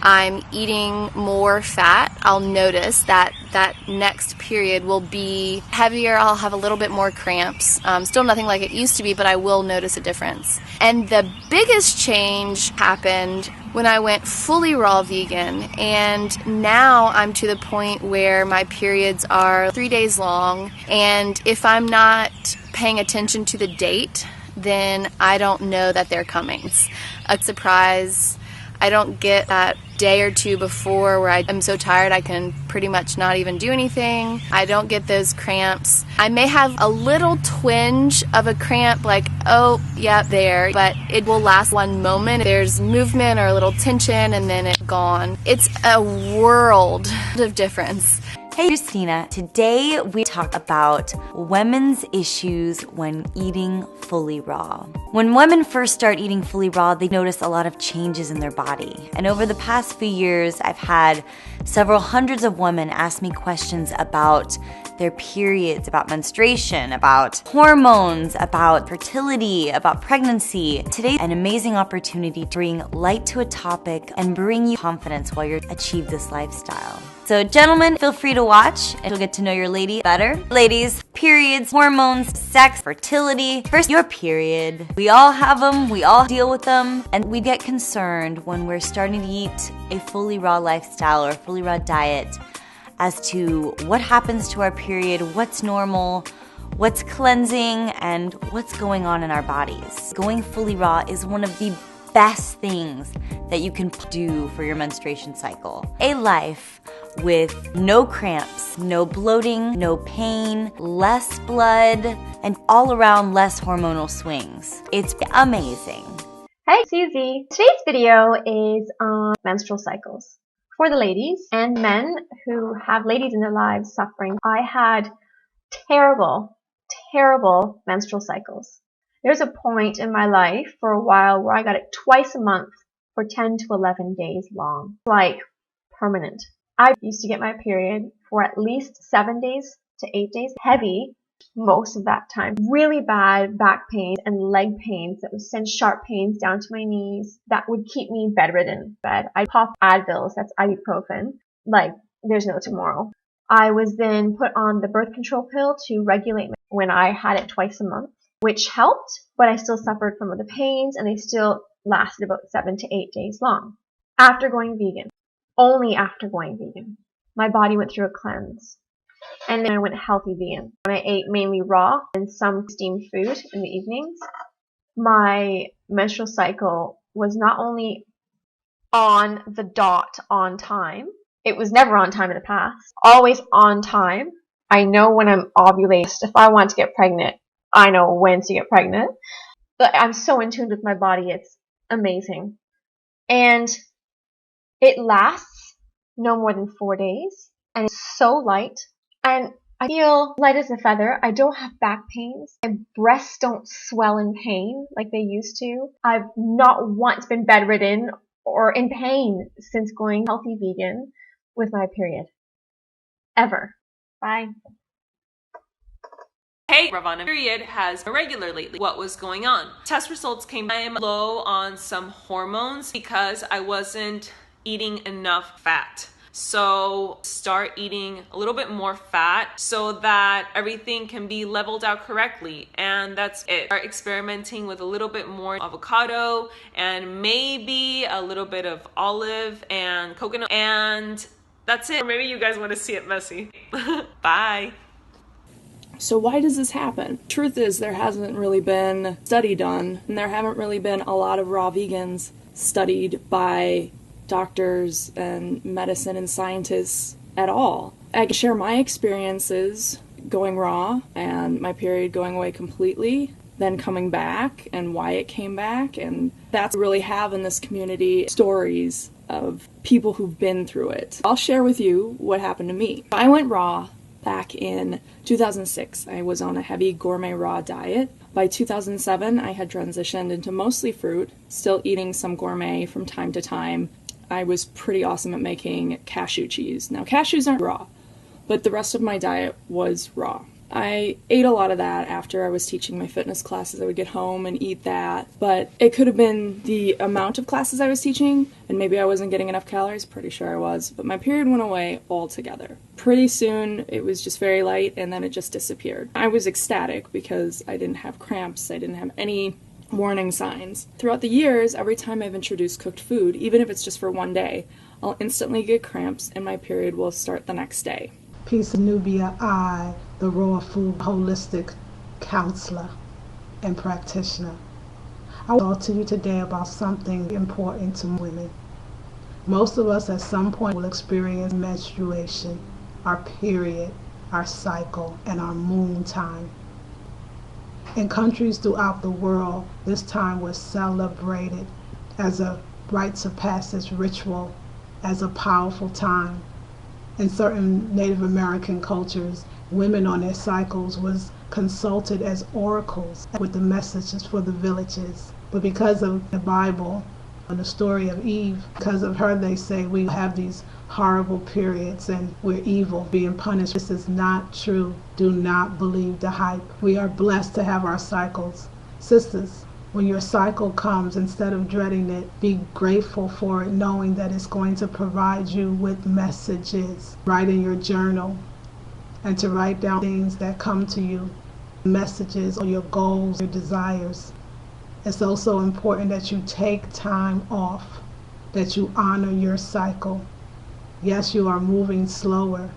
I'm eating more fat, I'll notice that that next period will be heavier. I'll have a little bit more cramps. Still nothing like it used to be, but I will notice a difference. And the biggest change happened when I went fully raw vegan, and now I'm to the point where my periods are 3 days long, and if I'm not paying attention to the date, then I don't know that they're coming. It's a surprise. I don't get that day or two before where I'm so tired I can pretty much not even do anything. I don't get those cramps. I may have a little twinge of a cramp, like, oh, yeah, there, but it will last one moment. There's movement or a little tension and then it's gone. It's a world of difference. Hey Kristina, today we talk about women's issues when eating fully raw. When women first start eating fully raw, they notice a lot of changes in their body. And over the past few years, I've had several hundreds of women ask me questions about their periods, about menstruation, about hormones, about fertility, about pregnancy. Today's an amazing opportunity to bring light to a topic and bring you confidence while you achieve this lifestyle. So gentlemen, feel free to watch and you'll get to know your lady better. Ladies, periods, hormones, sex, fertility. First, your period. We all have them, we all deal with them, and we get concerned when we're starting to eat a fully raw lifestyle or a fully raw diet as to what happens to our period, what's normal, what's cleansing, and what's going on in our bodies. Going fully raw is one of the best things that you can do for your menstruation cycle. A life with no cramps, no bloating, no pain, less blood, and all around less hormonal swings. It's amazing. Hey, Susie. Today's video is on menstrual cycles. For the ladies and men who have ladies in their lives suffering, I had terrible, terrible menstrual cycles. There's a point in my life for a while where I got it twice a month for 10 to 11 days long. Like permanent. I used to get my period for at least 7 days to 8 days. Heavy most of that time. Really bad back pains and leg pains that would send sharp pains down to my knees. That would keep me bedridden in bed. I'd pop Advils, that's ibuprofen, like there's no tomorrow. I was then put on the birth control pill to regulate when I had it twice a month, which helped, but I still suffered from the pains and they still lasted about 7 to 8 days long. After going vegan, only after going vegan, my body went through a cleanse. And then I went healthy vegan. When I ate mainly raw and some steamed food in the evenings, my menstrual cycle was not only on the dot on time, it was never on time in the past, always on time. I know when I'm ovulating. If I want to get pregnant, I know when to get pregnant. But I'm so in tune with my body, it's amazing. And it lasts no more than 4 days, and it's so light, and I feel light as a feather. I don't have back pains. My breasts don't swell in pain like they used to. I've not once been bedridden or in pain since going healthy vegan with my period. Ever. Bye. Hey hey, Rawvana period has irregular lately. What was going on? Test results came back. I'm low on some hormones because I wasn't eating enough fat. So start eating a little bit more fat so that everything can be leveled out correctly. And that's it. Start experimenting with a little bit more avocado and maybe a little bit of olive and coconut. And that's it. Or maybe you guys want to see it messy. Bye. So why does this happen? Truth is, there hasn't really been a study done, and there haven't really been a lot of raw vegans studied by doctors and medicine and scientists at all. I can share my experiences going raw and my period going away completely, then coming back and why it came back, and that's really have in this community stories of people who've been through it. I'll share with you what happened to me. I went raw back in 2006. I was on a heavy gourmet raw diet. By 2007, I had transitioned into mostly fruit, still eating some gourmet from time to time. I was pretty awesome at making cashew cheese. Now, cashews aren't raw, but the rest of my diet was raw. I ate a lot of that after I was teaching my fitness classes. I would get home and eat that, but it could have been the amount of classes I was teaching, and maybe I wasn't getting enough calories. Pretty sure I was, but my period went away altogether. Pretty soon, it was just very light, and then it just disappeared. I was ecstatic because I didn't have cramps. I didn't have any warning signs. Throughout the years, every time I've introduced cooked food, even if it's just for one day, I'll instantly get cramps and my period will start the next day. Peace Nubia, I, the raw food holistic counselor and practitioner. I will talk to you today about something important to women. Most of us at some point will experience menstruation, our period, our cycle, and our moon time. In countries throughout the world, this time was celebrated as a rites of passage ritual, as a powerful time. In certain Native American cultures, women on their cycles was consulted as oracles with the messages for the villages. But because of the Bible and the story of Eve, because of her, they say we have these horrible periods and we're evil, being punished. This is not true. Do not believe the hype. We are blessed to have our cycles. Sisters, when your cycle comes, instead of dreading it, be grateful for it, knowing that it's going to provide you with messages. Write in your journal and to write down things that come to you, messages or your goals, your desires. It's also important that you take time off, that you honor your cycle. Yes, you are moving slower,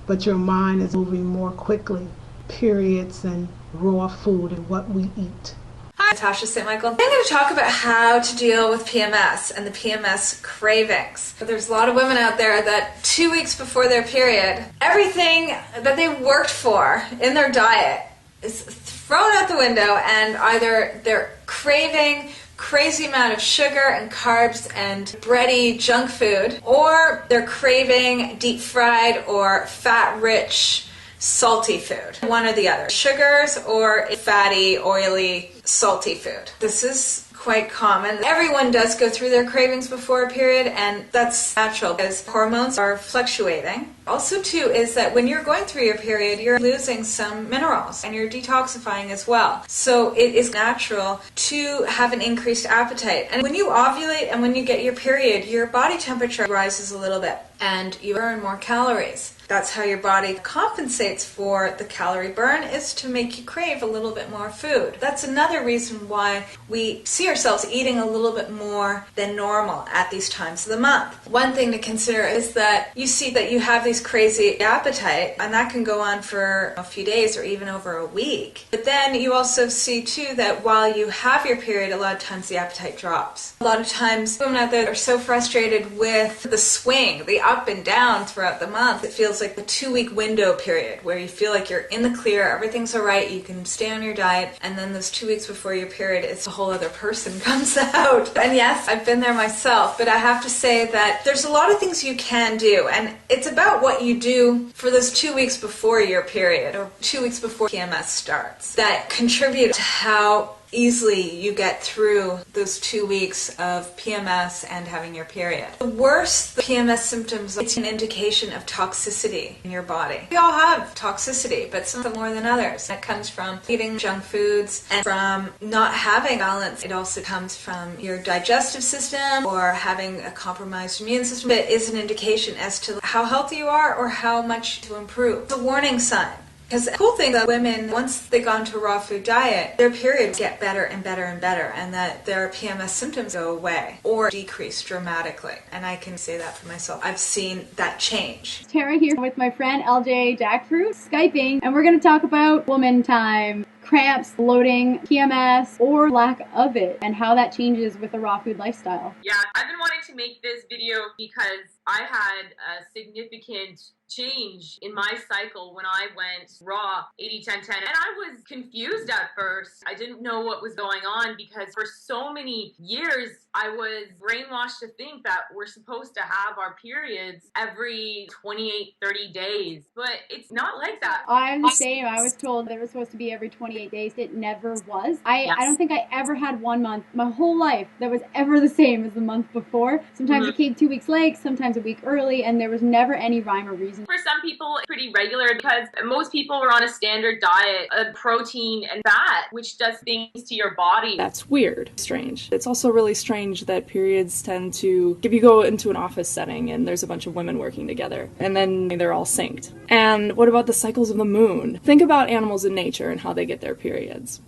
but your mind is moving more quickly. Periods and raw food and what we eat. Hi, Natasha St. Michael. I'm going to talk about how to deal with PMS and the PMS cravings. But there's a lot of women out there that 2 weeks before their period, everything that they worked for in their diet is thrown out the window, and either they're craving crazy amount of sugar and carbs and bready junk food, or they're craving deep fried or fat rich salty food. One or the other. Sugars or fatty, oily, salty food. This is quite common. Everyone does go through their cravings before a period, and that's natural because hormones are fluctuating. Also too is that when you're going through your period, you're losing some minerals and you're detoxifying as well. So it is natural to have an increased appetite. And when you ovulate and when you get your period, your body temperature rises a little bit and you burn more calories. That's how your body compensates for the calorie burn, is to make you crave a little bit more food. That's another reason why we see ourselves eating a little bit more than normal at these times of the month. One thing to consider is that you see that you have these crazy appetite, and that can go on for a few days or even over a week. But then you also see too that while you have your period, a lot of times the appetite drops. A lot of times women out there are so frustrated with the swing, the up and down throughout the month. It feels like the 2-week window period where you feel like you're in the clear, everything's all right, you can stay on your diet, and then those 2 weeks before your period, it's a whole other person comes out. And yes, I've been there myself, but I have to say that there's a lot of things you can do, and it's about what you do for those 2 weeks before your period or 2 weeks before PMS starts that contribute to how easily you get through those 2 weeks of PMS and having your period. The worse the PMS symptoms, it's an indication of toxicity in your body. We all have toxicity, but some more than others. It comes from eating junk foods and from not having balance. It also comes from your digestive system or having a compromised immune system. It is an indication as to how healthy you are or how much to improve. It's a warning sign. Because the cool thing that women, once they go into a raw food diet, their periods get better and better and better, and that their PMS symptoms go away or decrease dramatically. And I can say that for myself. I've seen that change. Tara here with my friend LJ Jackfruit, Skyping, and we're going to talk about woman time. Cramps, bloating, PMS, or lack of it, and how that changes with a raw food lifestyle. Yeah, I've been wanting to make this video because I had a significant change in my cycle when I went raw 80-10-10, and I was confused at first. I didn't know what was going on because for so many years I was brainwashed to think that we're supposed to have our periods every 28-30 days, but it's not like that. I'm the same. I was told they were supposed to be every 28 days. It never was. I don't think I ever had 1 month my whole life that was ever the same as the month before. Sometimes it came 2 weeks late, sometimes a week early, and there was never any rhyme or reason. For some people, it's pretty regular because most people were on a standard diet of protein and fat, which does things to your body. That's weird. Strange. It's also really strange that periods tend to, if you go into an office setting and there's a bunch of women working together, and then they're all synced. And what about the cycles of the moon? Think about animals in nature and how they get their periods.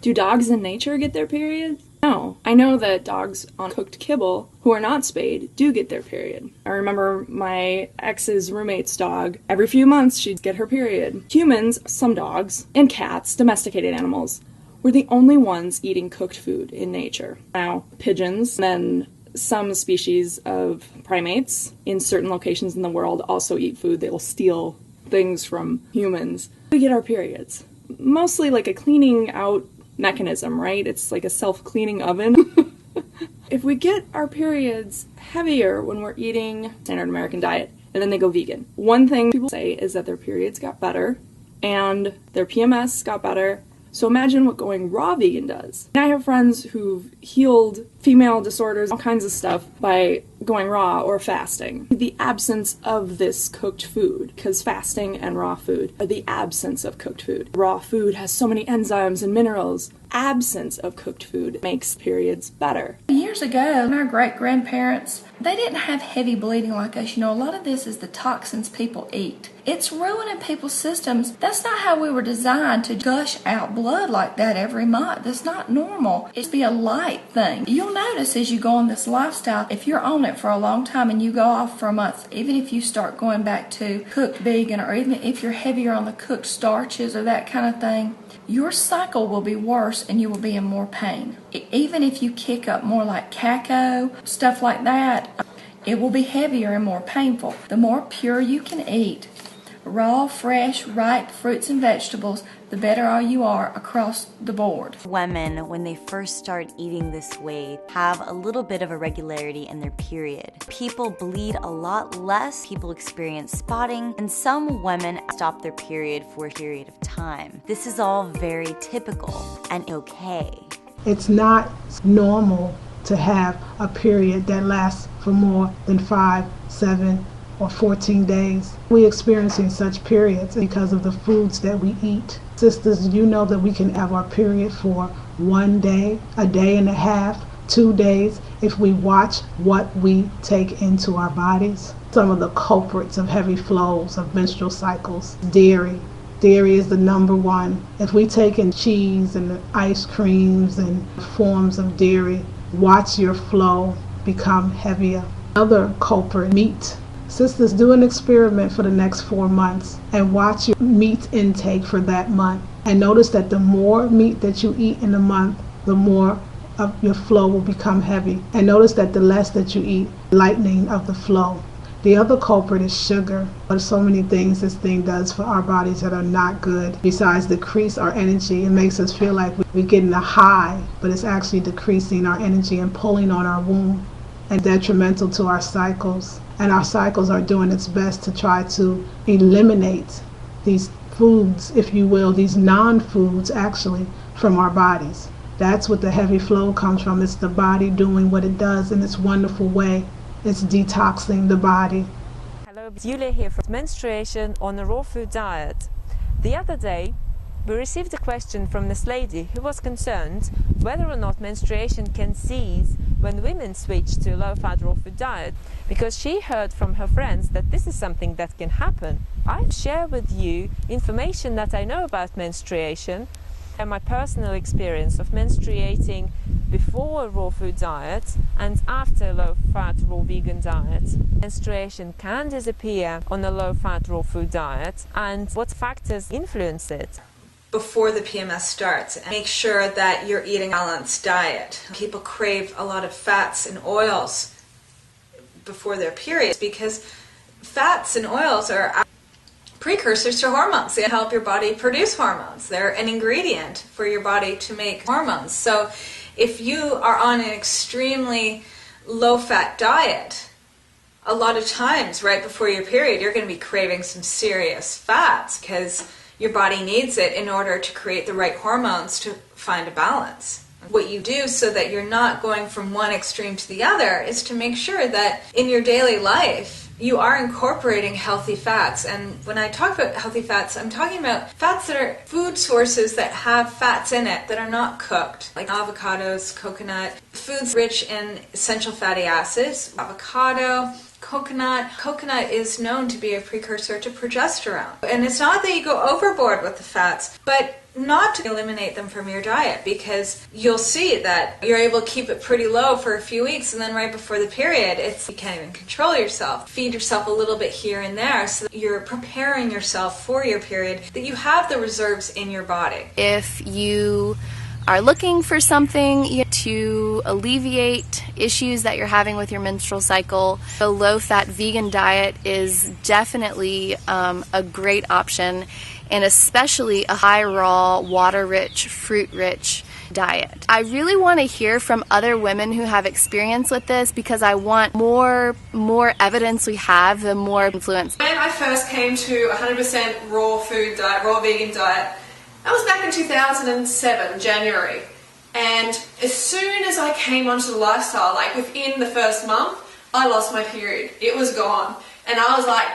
Do dogs in nature get their periods? No. I know that dogs on cooked kibble who are not spayed do get their period. I remember my ex's roommate's dog, every few months she'd get her period. Humans, some dogs, and cats, domesticated animals, were the only ones eating cooked food in nature. Now, pigeons, then some species of primates in certain locations in the world also eat food. They will steal things from humans. We get our periods. Mostly like a cleaning out mechanism, right? It's like a self-cleaning oven. If we get our periods heavier when we're eating standard American diet and then they go vegan, one thing people say is that their periods got better and their PMS got better. So imagine what going raw vegan does. And I have friends who've healed female disorders, all kinds of stuff, by going raw or fasting. The absence of this cooked food, because fasting and raw food are the absence of cooked food. Raw food has so many enzymes and minerals. Absence of cooked food makes periods better. Years ago, our great-grandparents, they didn't have heavy bleeding like us. You know, a lot of this is the toxins people eat. It's ruining people's systems. That's not how we were designed to gush out blood like that every month. That's not normal. It's be a light thing. You'll notice as you go on this lifestyle, if you're on it for a long time and you go off for a month, even if you start going back to cooked vegan or even if you're heavier on the cooked starches or that kind of thing, your cycle will be worse and you will be in more pain. Even if you kick up more like cacao, stuff like that, it will be heavier and more painful. The more pure you can eat, raw, fresh, ripe fruits and vegetables, the better all you are across the board. Women, when they first start eating this way, have a little bit of irregularity in their period. People bleed a lot less, people experience spotting, and some women stop their period for a period of time. This is all very typical and okay. It's not normal to have a period that lasts for more than 5, 7, or 14 days. We're experiencing such periods because of the foods that we eat. Sisters, you know that we can have our period for 1 day, a day and a half, 2 days, if we watch what we take into our bodies. Some of the culprits of heavy flows of menstrual cycles, dairy. Dairy is the number one. If we take in cheese and ice creams and forms of dairy, watch your flow become heavier. Other culprit, meat. Sisters, do an experiment for the next 4 months and watch your meat intake for that month. And notice that the more meat that you eat in a month, the more of your flow will become heavy. And notice that the less that you eat, lightening of the flow. The other culprit is sugar. There's so many things this thing does for our bodies that are not good. Besides decrease our energy, it makes us feel like we're getting a high, but it's actually decreasing our energy and pulling on our womb and detrimental to our cycles. And our cycles are doing its best to try to eliminate these foods, if you will, these non-foods actually, from our bodies. That's what the heavy flow comes from. It's the body doing what it does in its wonderful way. It's detoxing the body. Hello, Yulia here from Menstruation on a Raw Food Diet. The other day, we received a question from this lady who was concerned whether or not menstruation can cease when women switch to a low-fat raw food diet, because she heard from her friends that this is something that can happen. I share with you information that I know about menstruation and my personal experience of menstruating before a raw food diet and after a low-fat raw vegan diet. Menstruation can disappear on a low-fat raw food diet, and what factors influence it. Before the PMS starts, and make sure that you're eating a balanced diet. People crave a lot of fats and oils before their periods because fats and oils are precursors to hormones. They help your body produce hormones. They're an ingredient for your body to make hormones. So if you are on an extremely low-fat diet, a lot of times right before your period, you're going to be craving some serious fats because your body needs it in order to create the right hormones to find a balance. What you do so that you're not going from one extreme to the other is to make sure that in your daily life you are incorporating healthy fats. And when I talk about healthy fats, I'm talking about fats that are food sources that have fats in it that are not cooked, like avocados, coconut, foods rich in essential fatty acids, avocado, coconut. Coconut is known to be a precursor to progesterone. And it's not that you go overboard with the fats, but not to eliminate them from your diet, because you'll see that you're able to keep it pretty low for a few weeks, and then right before the period, you can't even control yourself. Feed yourself a little bit here and there so that you're preparing yourself for your period, that you have the reserves in your body. If you are looking for something to alleviate issues that you're having with your menstrual cycle, the low-fat vegan diet is definitely a great option, and especially a high-raw, water-rich, fruit-rich diet. I really want to hear from other women who have experience with this, because I want more evidence we have, the more influence. When I first came to 100% raw food diet, raw vegan diet, that was back in 2007, January. And as soon as I came onto the lifestyle, like within the first month, I lost my period. It was gone. And I was like,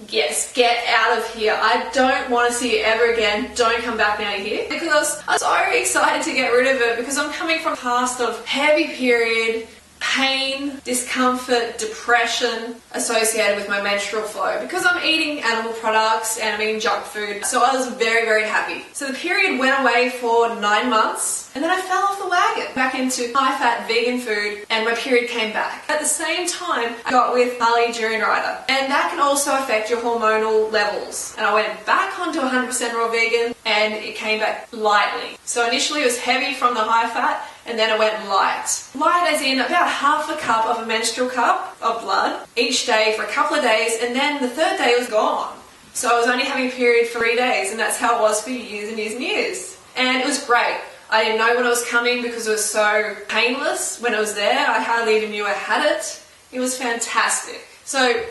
yes, get out of here. I don't want to see it ever again. Don't come back now here. Because I was so excited to get rid of it, because I'm coming from a past of heavy period, pain, discomfort, depression associated with my menstrual flow, because I'm eating animal products and I'm eating junk food. So I was very, very happy. So the period went away for 9 months, and then I fell off the wagon back into high-fat vegan food, and my period came back. At the same time, I got with Durianrider, and that can also affect your hormonal levels. And I went back onto 100% raw vegan, and it came back lightly. So initially it was heavy from the high fat, and then it went light. Light as in about half a cup of a menstrual cup of blood each day for a couple of days, and then the third day was gone. So I was only having a period for 3 days, and that's how it was for years and years and years. And it was great. I didn't know when it was coming because it was so painless. When it was there, I hardly even knew I had it. It was fantastic. So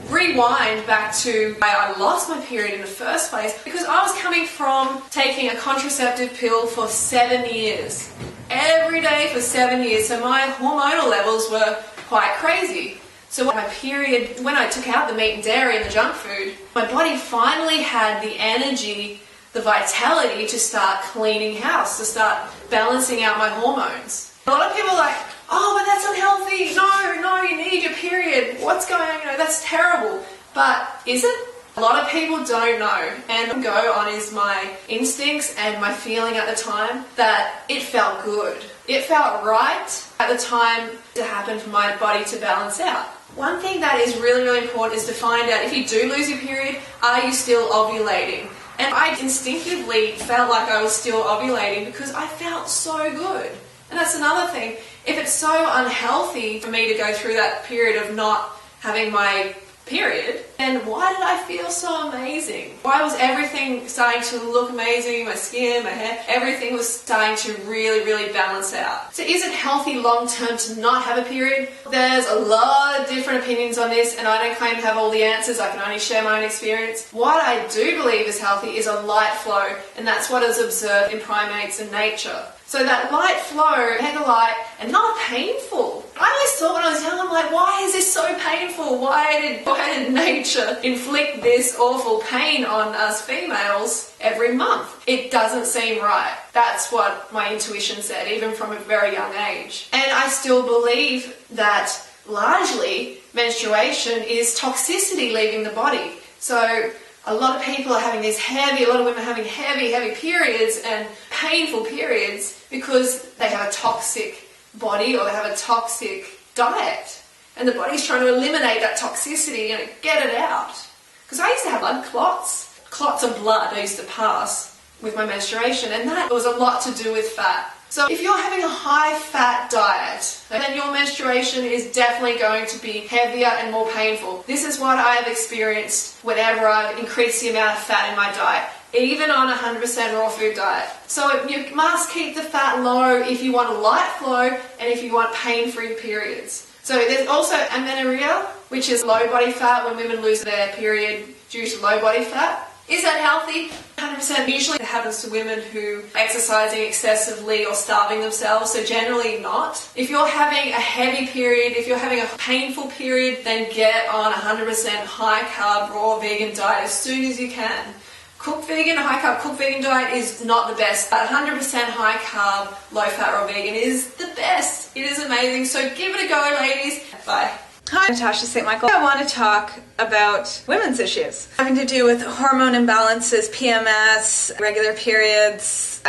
rewind back to why I lost my period in the first place, because I was coming from taking a contraceptive pill for 7 years. Every day for 7 years, so my hormonal levels were quite crazy. So when my period, when I took out the meat and dairy and the junk food, my body finally had the energy, the vitality to start cleaning house, to start balancing out my hormones. A lot of people are like, oh, but that's unhealthy. No, you need your period. What's going on? That's terrible. But is it? A lot of people don't know, and go on is my instincts and my feeling at the time that it felt good. It felt right at the time to happen for my body to balance out. One thing that is really, really important is to find out, if you do lose your period, are you still ovulating? And I instinctively felt like I was still ovulating because I felt so good. And that's another thing. If it's so unhealthy for me to go through that period of not having my period, and why did I feel so amazing? Why was everything starting to look amazing? My skin, my hair, everything was starting to really, really balance out. So is it healthy long term to not have a period? There's a lot of different opinions on this, and I don't claim to have all the answers. I can only share my own experience. What I do believe is healthy is a light flow, and that's what is observed in primates and nature. So that light flow, mega light, and not painful. I always thought when I was young, I'm like, why is this so painful? Why did nature inflict this awful pain on us females every month? It doesn't seem right. That's what my intuition said, even from a very young age. And I still believe that largely menstruation is toxicity leaving the body. So a lot of people are having a lot of women having heavy periods and painful periods because they have a toxic body or they have a toxic diet. And the body's trying to eliminate that toxicity and get it out. Because I used to have blood clots of blood I used to pass with my menstruation, and that was a lot to do with fat. So if you're having a high-fat diet, then your menstruation is definitely going to be heavier and more painful. This is what I have experienced whenever I've increased the amount of fat in my diet, even on a 100% raw food diet. So you must keep the fat low if you want a light flow and if you want pain-free periods. So there's also amenorrhea, which is low body fat when women lose their period due to low body fat. Is that healthy? 100%. Usually it happens to women who are exercising excessively or starving themselves, so generally not. If you're having a heavy period, if you're having a painful period, then get on a 100% high carb, raw vegan diet as soon as you can. Cooked vegan, high carb cooked vegan diet is not the best, but 100% high carb, low fat raw vegan is the best. It is amazing, so give it a go, ladies. Bye. Hi, Natasha St. Michael. I want to talk about women's issues having to do with hormone imbalances, PMS, regular periods,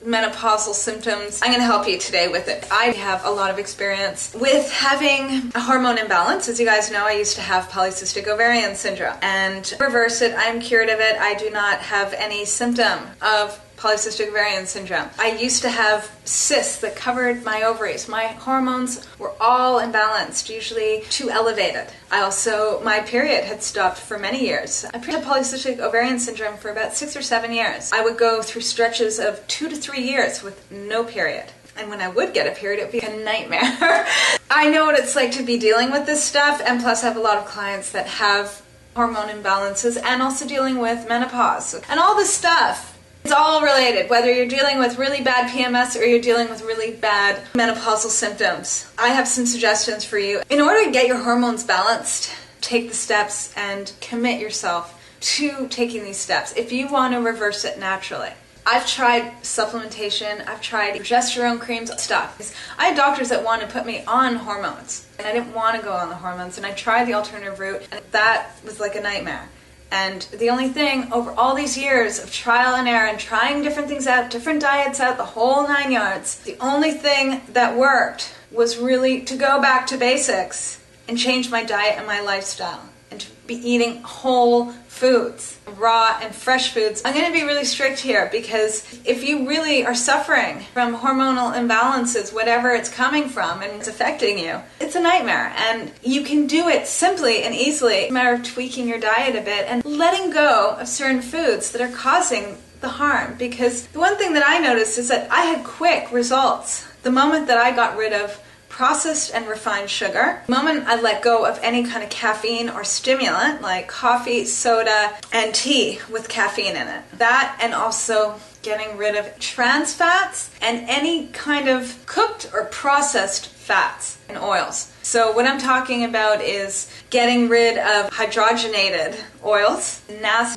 menopausal symptoms. I'm going to help you today with it. I have a lot of experience with having a hormone imbalance. As you guys know, I used to have polycystic ovarian syndrome, and to reverse it, I'm cured of it. I do not have any symptom of polycystic ovarian syndrome. I used to have cysts that covered my ovaries. My hormones were all imbalanced, usually too elevated. My period had stopped for many years. I had polycystic ovarian syndrome for about 6 or 7 years. I would go through stretches of 2 to 3 years with no period. And when I would get a period, it would be a nightmare. I know what it's like to be dealing with this stuff, and plus I have a lot of clients that have hormone imbalances and also dealing with menopause. And all this stuff, it's all related, whether you're dealing with really bad PMS or you're dealing with really bad menopausal symptoms. I have some suggestions for you. In order to get your hormones balanced, take the steps and commit yourself to taking these steps if you want to reverse it naturally. I've tried supplementation, I've tried progesterone creams, stuff. I had doctors that wanted to put me on hormones, and I didn't want to go on the hormones, and I tried the alternative route, and that was like a nightmare. And the only thing, over all these years of trial and error and trying different things out, different diets out, the whole 9 yards, the only thing that worked was really to go back to basics and change my diet and my lifestyle and to be eating whole foods, raw and fresh foods. I'm going to be really strict here because if you really are suffering from hormonal imbalances, whatever it's coming from and it's affecting you, it's a nightmare. And you can do it simply and easily. It's a matter of tweaking your diet a bit and letting go of certain foods that are causing the harm. Because the one thing that I noticed is that I had quick results. The moment that I got rid of processed and refined sugar, the moment I let go of any kind of caffeine or stimulant like coffee, soda, and tea with caffeine in it. That, and also getting rid of trans fats and any kind of cooked or processed fats and oils. So what I'm talking about is getting rid of hydrogenated oils,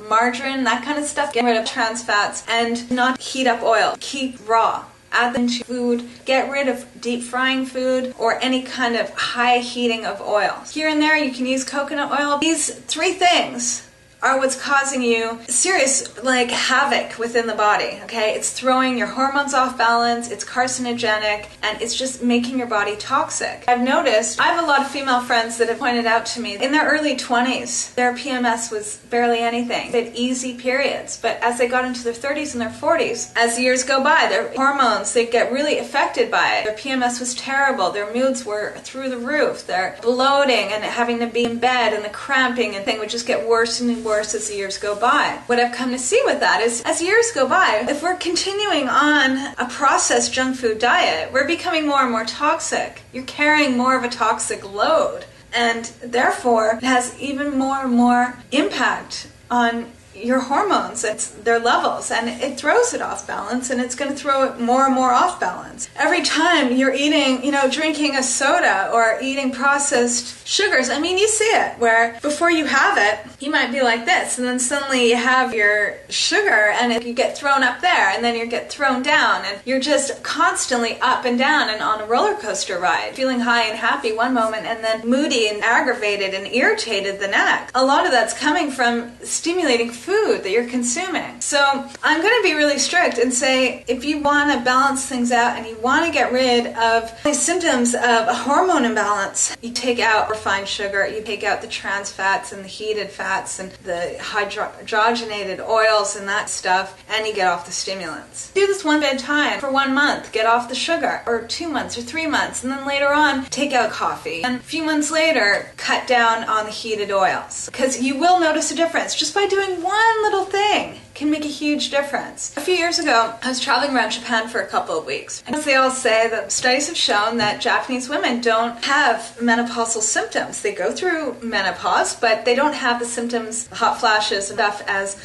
margarine, that kind of stuff. Getting rid of trans fats and not heat up oil. Keep raw. Add them to food, get rid of deep frying food or any kind of high heating of oil. Here and there you can use coconut oil. These 3 things are what's causing you serious havoc within the body, okay? It's throwing your hormones off balance, it's carcinogenic, and it's just making your body toxic. I've noticed, I have a lot of female friends that have pointed out to me, in their early 20s, their PMS was barely anything. They had easy periods, but as they got into their 30s and their 40s, as the years go by, their hormones, they get really affected by it. Their PMS was terrible, their moods were through the roof, their bloating and having to be in bed and the cramping and thing would just get worse and worse as the years go by. What I've come to see with that is, as years go by, if we're continuing on a processed junk food diet, we're becoming more and more toxic. You're carrying more of a toxic load, and therefore it has even more and more impact on your hormones, it's their levels, and it throws it off balance, and it's going to throw it more and more off balance. Every time you're eating, drinking a soda or eating processed sugars, I mean, you see it, where before you have it, you might be like this, and then suddenly you have your sugar, and you get thrown up there, and then you get thrown down, and you're just constantly up and down and on a roller coaster ride, feeling high and happy one moment, and then moody and aggravated and irritated the next. A lot of that's coming from stimulating food that you're consuming. So I'm going to be really strict and say, if you want to balance things out and you want to get rid of the symptoms of a hormone imbalance, you take out refined sugar, you take out the trans fats and the heated fats and the hydrogenated oils and that stuff, and you get off the stimulants. Do this one at a time for 1 month, get off the sugar, or 2 months or 3 months, and then later on take out coffee, and a few months later cut down on the heated oils, because you will notice a difference just by doing one little thing. Can make a huge difference. A few years ago, I was traveling around Japan for a couple of weeks. And as they all say, the studies have shown that Japanese women don't have menopausal symptoms. They go through menopause, but they don't have the symptoms, hot flashes, stuff as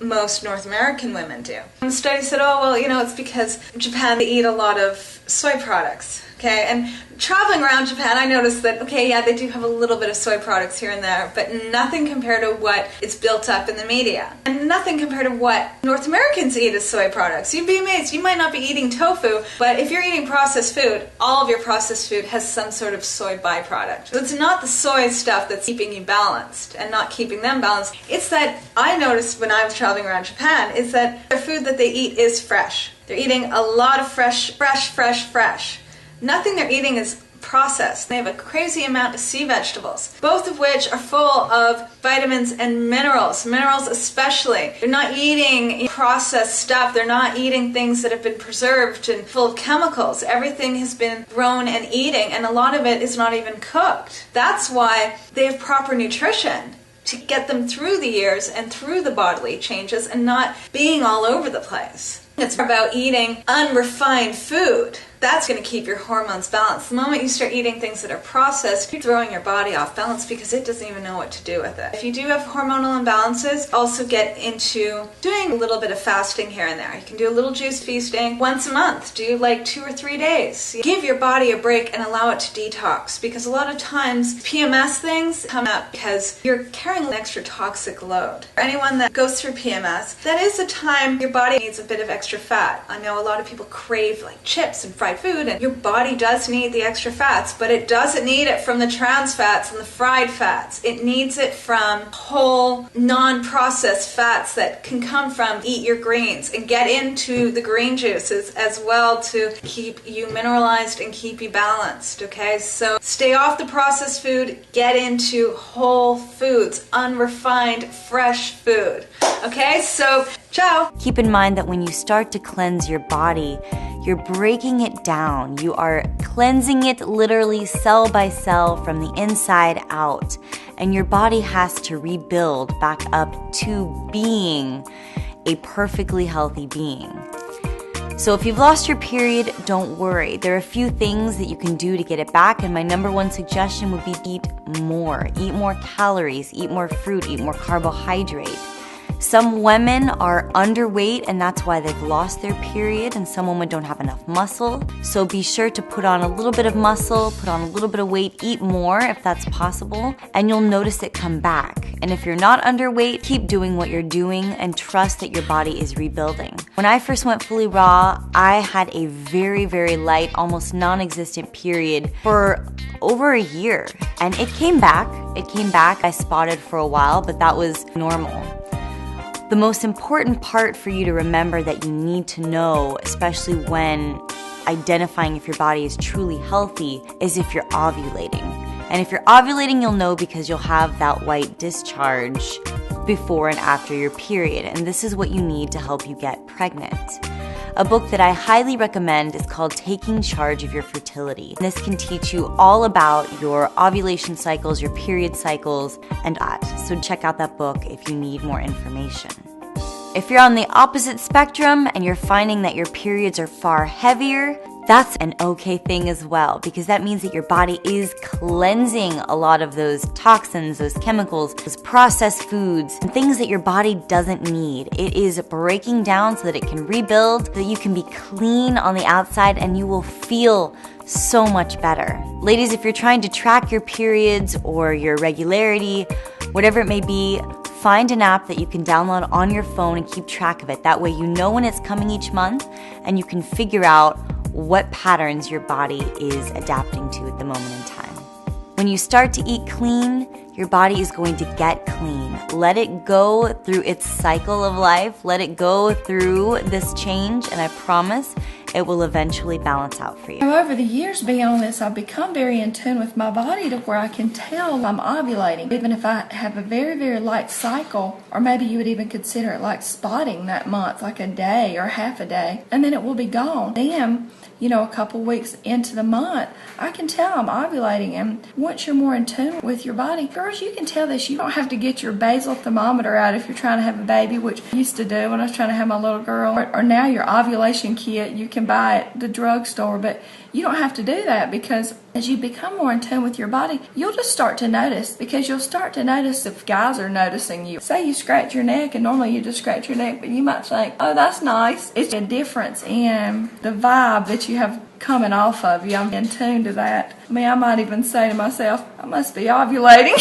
most North American women do. And the study said, it's because in Japan they eat a lot of soy products. Okay, and traveling around Japan, I noticed that, they do have a little bit of soy products here and there, but nothing compared to what is built up in the media. And nothing compared to what North Americans eat as soy products. You'd be amazed. You might not be eating tofu, but if you're eating processed food, all of your processed food has some sort of soy byproduct. So it's not the soy stuff that's keeping you balanced and not keeping them balanced. It's that I noticed when I was traveling around Japan is that their food that they eat is fresh. They're eating a lot of fresh. Nothing they're eating is processed. They have a crazy amount of sea vegetables, both of which are full of vitamins and minerals especially. They're not eating processed stuff. They're not eating things that have been preserved and full of chemicals. Everything has been grown and eating, and a lot of it is not even cooked. That's why they have proper nutrition to get them through the years and through the bodily changes and not being all over the place. It's about eating unrefined food. That's going to keep your hormones balanced. The moment you start eating things that are processed, you're throwing your body off balance because it doesn't even know what to do with it. If you do have hormonal imbalances, also get into doing a little bit of fasting here and there. You can do a little juice feasting once a month. Do 2 or 3 days. Give your body a break and allow it to detox, because a lot of times PMS things come up because you're carrying an extra toxic load. For anyone that goes through PMS, that is a time your body needs a bit of extra fat. I know a lot of people crave chips and fried food, and your body does need the extra fats, but it doesn't need it from the trans fats and the fried fats. It needs it from whole, non-processed fats that can come from eat your greens, and get into the green juices as well to keep you mineralized and keep you balanced, okay? So stay off the processed food, get into whole foods, unrefined, fresh food, okay? So, ciao! Keep in mind that when you start to cleanse your body, you're breaking it down. You are cleansing it literally cell by cell from the inside out. And your body has to rebuild back up to being a perfectly healthy being. So if you've lost your period, don't worry. There are a few things that you can do to get it back, and my number one suggestion would be eat more. Eat more calories, eat more fruit, eat more carbohydrate. Some women are underweight, and that's why they've lost their period, and some women don't have enough muscle. So be sure to put on a little bit of muscle, put on a little bit of weight, eat more if that's possible, and you'll notice it come back. And if you're not underweight, keep doing what you're doing and trust that your body is rebuilding. When I first went fully raw, I had a very, very light, almost non-existent period for over a year, and it came back. It came back, I spotted for a while, but that was normal. The most important part for you to remember that you need to know, especially when identifying if your body is truly healthy, is if you're ovulating. And if you're ovulating, you'll know because you'll have that white discharge before and after your period. And this is what you need to help you get pregnant. A book that I highly recommend is called Taking Charge of Your Fertility. This can teach you all about your ovulation cycles, your period cycles, and that. So check out that book if you need more information. If you're on the opposite spectrum and you're finding that your periods are far heavier, that's an okay thing as well, because that means that your body is cleansing a lot of those toxins, those chemicals, those processed foods, and things that your body doesn't need. It is breaking down so that it can rebuild, so that you can be clean on the outside and you will feel so much better. Ladies, if you're trying to track your periods or your regularity, whatever it may be, find an app that you can download on your phone and keep track of it. That way you know when it's coming each month and you can figure out what patterns your body is adapting to at the moment in time. When you start to eat clean, your body is going to get clean. Let it go through its cycle of life. Let it go through this change, and I promise it will eventually balance out for you. Over the years being on this, I've become very in tune with my body to where I can tell I'm ovulating. Even if I have a very, very light cycle, or maybe you would even consider it like spotting that month, like a day or half a day, and then it will be gone. Then, a couple weeks into the month, I can tell I'm ovulating. And once you're more in tune with your body, girls, you can tell this. You don't have to get your basal thermometer out if you're trying to have a baby, which I used to do when I was trying to have my little girl. Or now your ovulation kit you can buy at the drugstore, but you don't have to do that, because as you become more in tune with your body, you'll just start to notice, because you'll start to notice if guys are noticing you. Say you scratch your neck, and normally you just scratch your neck, but you might think, oh, that's nice. It's a difference in the vibe that you have coming off of you. I'm in tune to that. I mean, I might even say to myself, I must be ovulating.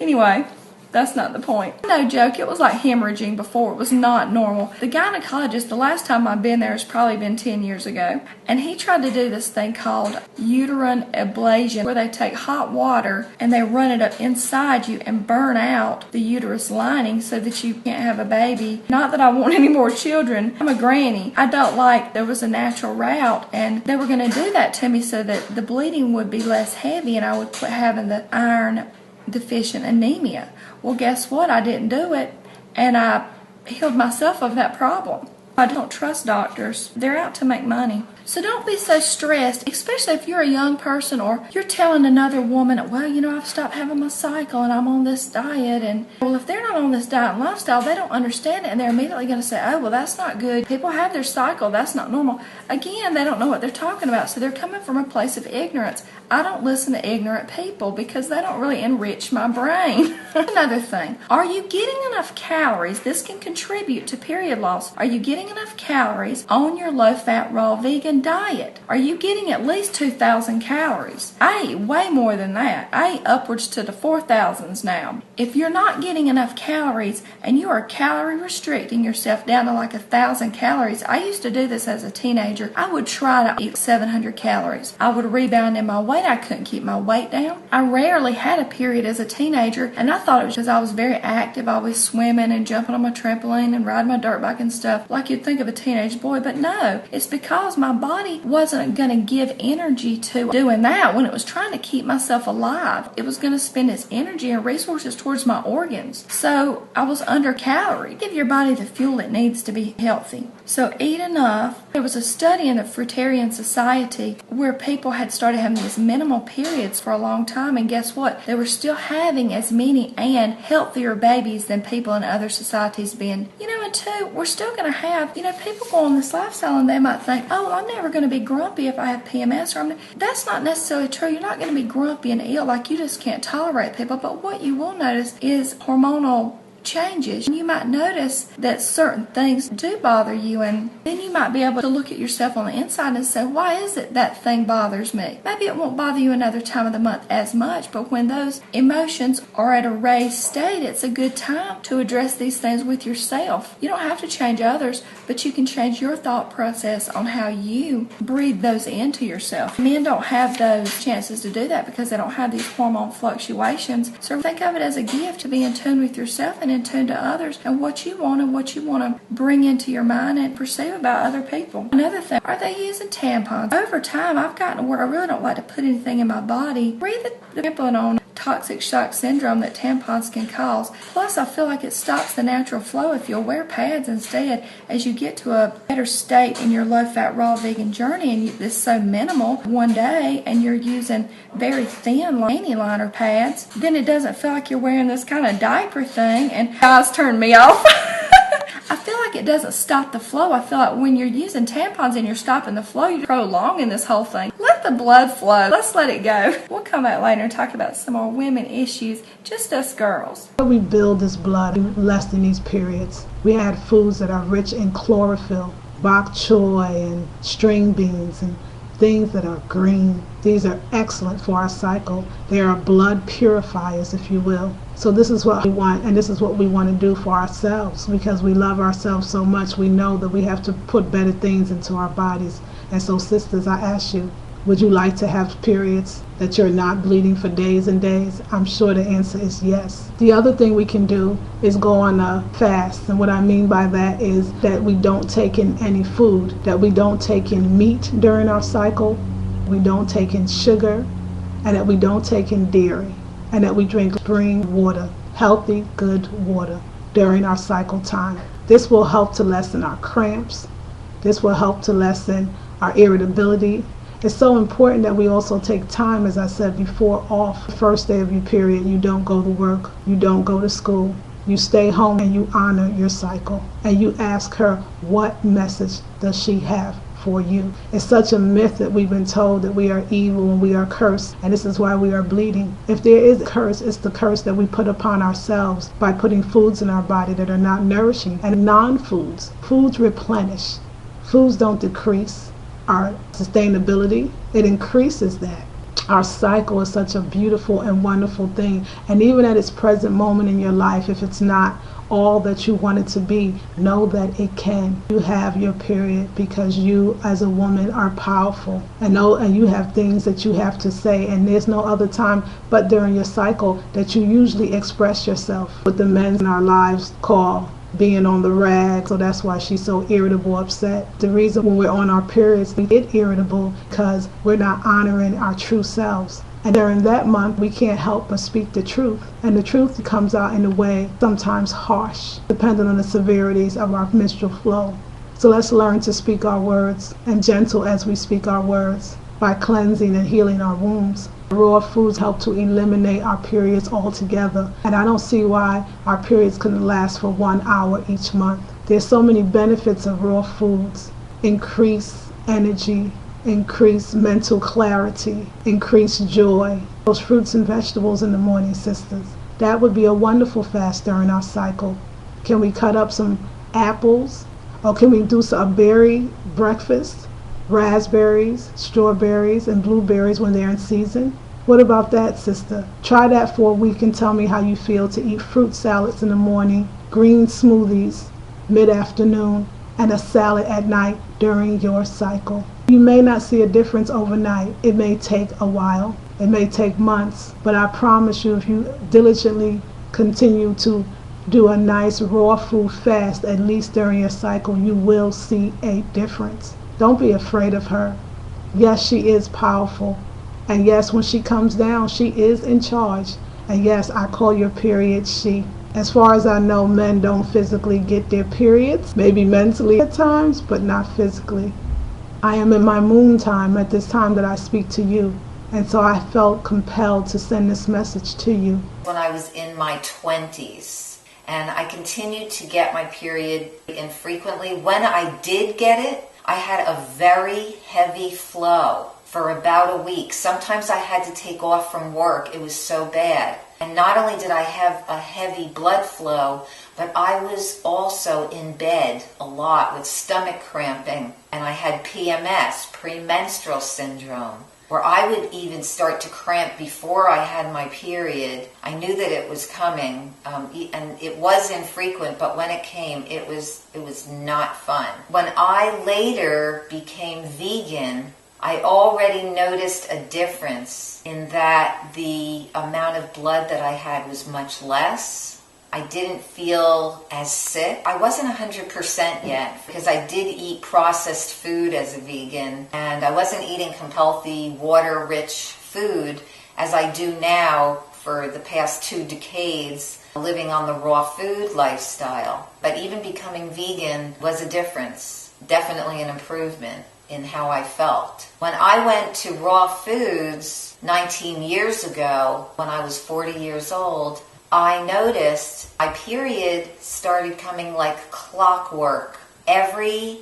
Anyway, that's not the point. No joke, it was like hemorrhaging before. It was not normal. The gynecologist, the last time I've been there has probably been 10 years ago, and he tried to do this thing called uterine ablation, where they take hot water and they run it up inside you and burn out the uterus lining so that you can't have a baby. Not that I want any more children. I'm a granny. I don't like there was a natural route, and they were going to do that to me so that the bleeding would be less heavy and I would quit having the iron deficient anemia. Well, guess what? I didn't do it, and I healed myself of that problem. I don't trust doctors. They're out to make money. So don't be so stressed, especially if you're a young person or you're telling another woman, well, I've stopped having my cycle and I'm on this diet. And well, if they're not on this diet and lifestyle, they don't understand it, and they're immediately going to say, oh, well, that's not good. People have their cycle. That's not normal. Again, they don't know what they're talking about, so they're coming from a place of ignorance. I don't listen to ignorant people because they don't really enrich my brain. Another thing, are you getting enough calories? This can contribute to period loss. Are you getting enough calories on your low-fat, raw, vegan diet? Are you getting at least 2,000 calories? I eat way more than that. I eat upwards to the 4,000s now. If you're not getting enough calories and you are calorie restricting yourself down to like 1,000 calories, I used to do this as a teenager. I would try to eat 700 calories. I would rebound in my weight. I couldn't keep my weight down. I rarely had a period as a teenager, and I thought it was because I was very active. I was swimming and jumping on my trampoline and riding my dirt bike and stuff like you'd think of a teenage boy, but no, it's because my body wasn't going to give energy to doing that when it was trying to keep myself alive. It was going to spend its energy and resources towards my organs. So I was undercaloried. Give your body the fuel it needs to be healthy. So eat enough. There was a study in the Fruitarian Society where people had started having these minimal periods for a long time, and guess what? They were still having as many and healthier babies than people in other societies being. And two, we're still going to have, people go on this lifestyle and they might think, oh, I'm never going to be grumpy if I have PMS. That's not necessarily true. You're not going to be grumpy and ill, like you just can't tolerate people. But what you will notice is hormonal changes. You might notice that certain things do bother you, and then you might be able to look at yourself on the inside and say, why is it that thing bothers me? Maybe it won't bother you another time of the month as much, but when those emotions are at a raised state, it's a good time to address these things with yourself. You don't have to change others, but you can change your thought process on how you breathe those into yourself. Men don't have those chances to do that because they don't have these hormone fluctuations. So think of it as a gift to be in tune with yourself and in tune to others and what you want to bring into your mind and perceive about other people. Another thing, are they using tampons? Over time, I've gotten to where I really don't like to put anything in my body. Read the pamphlet on toxic shock syndrome that tampons can cause. Plus, I feel like it stops the natural flow if you'll wear pads instead as you get to a better state in your low-fat, raw vegan journey, and it's so minimal one day, and you're using very thin panty liner pads, then it doesn't feel like you're wearing this kind of diaper thing, and guys turn me off. I feel like it doesn't stop the flow. I feel like when you're using tampons and you're stopping the flow, you're prolonging this whole thing. Let the blood flow. Let's let it go. We'll come back later and talk about some more women issues, just us girls. We build this blood less than these periods. We add foods that are rich in chlorophyll, bok choy and string beans and things that are green. These are excellent for our cycle. They are blood purifiers, if you will. So this is what we want, and this is what we want to do for ourselves, because we love ourselves so much. We know that we have to put better things into our bodies. And so, sisters, I ask you, would you like to have periods that you're not bleeding for days and days? I'm sure the answer is yes. The other thing we can do is go on a fast. And what I mean by that is that we don't take in any food, that we don't take in meat during our cycle, we don't take in sugar, and that we don't take in dairy, and that we drink spring water, healthy, good water during our cycle time. This will help to lessen our cramps. This will help to lessen our irritability. It's so important that we also take time, as I said before, off the first day of your period. You don't go to work, you don't go to school, you stay home and you honor your cycle. And you ask her, what message does she have for you? It's such a myth that we've been told that we are evil and we are cursed, and this is why we are bleeding. If there is a curse, it's the curse that we put upon ourselves by putting foods in our body that are not nourishing. And non-foods, foods replenish. Foods don't decrease our sustainability, it increases that. Our cycle is such a beautiful and wonderful thing, and even at its present moment in your life, if it's not all that you want it to be, know that it can. You have your period because you as a woman are powerful, and you have things that you have to say, and there's no other time but during your cycle that you usually express yourself. What the men in our lives call being on the rag, so that's why she's so irritable, upset. The reason when we're on our periods we get irritable because we're not honoring our true selves. And during that month, we can't help but speak the truth. And the truth comes out in a way sometimes harsh, depending on the severities of our menstrual flow. So let's learn to speak our words, and gentle as we speak our words, by cleansing and healing our wounds. Raw foods help to eliminate our periods altogether. And I don't see why our periods couldn't last for 1 hour each month. There's so many benefits of raw foods. Increase energy, increase mental clarity, increase joy. Those fruits and vegetables in the morning, sisters. That would be a wonderful fast during our cycle. Can we cut up some apples? Or can we do a berry breakfast? Raspberries, strawberries, and blueberries when they're in season? What about that, sister? Try that for a week and tell me how you feel to eat fruit salads in the morning, green smoothies mid-afternoon, and a salad at night during your cycle. You may not see a difference overnight. It may take a while. It may take months. But I promise you, if you diligently continue to do a nice raw food fast, at least during your cycle, you will see a difference. Don't be afraid of her. Yes, she is powerful. And yes, when she comes down, she is in charge. And yes, I call your period she. As far as I know, men don't physically get their periods. Maybe mentally at times, but not physically. I am in my moon time at this time that I speak to you. And so I felt compelled to send this message to you. When I was in my 20s, and I continued to get my period infrequently. When I did get it, I had a very heavy flow for about a week. Sometimes I had to take off from work. It was so bad. And not only did I have a heavy blood flow, but I was also in bed a lot with stomach cramping, and I had PMS, premenstrual syndrome, where I would even start to cramp before I had my period. I knew that it was coming, and it was infrequent, but when it came, it was not fun. When I later became vegan, I already noticed a difference in that the amount of blood that I had was much less. I didn't feel as sick. I wasn't 100% yet because I did eat processed food as a vegan, and I wasn't eating healthy, water-rich food as I do now for the past 2 decades, living on the raw food lifestyle. But even becoming vegan was a difference, definitely an improvement in how I felt. When I went to raw foods 19 years ago, when I was 40 years old, I noticed my period started coming like clockwork. Every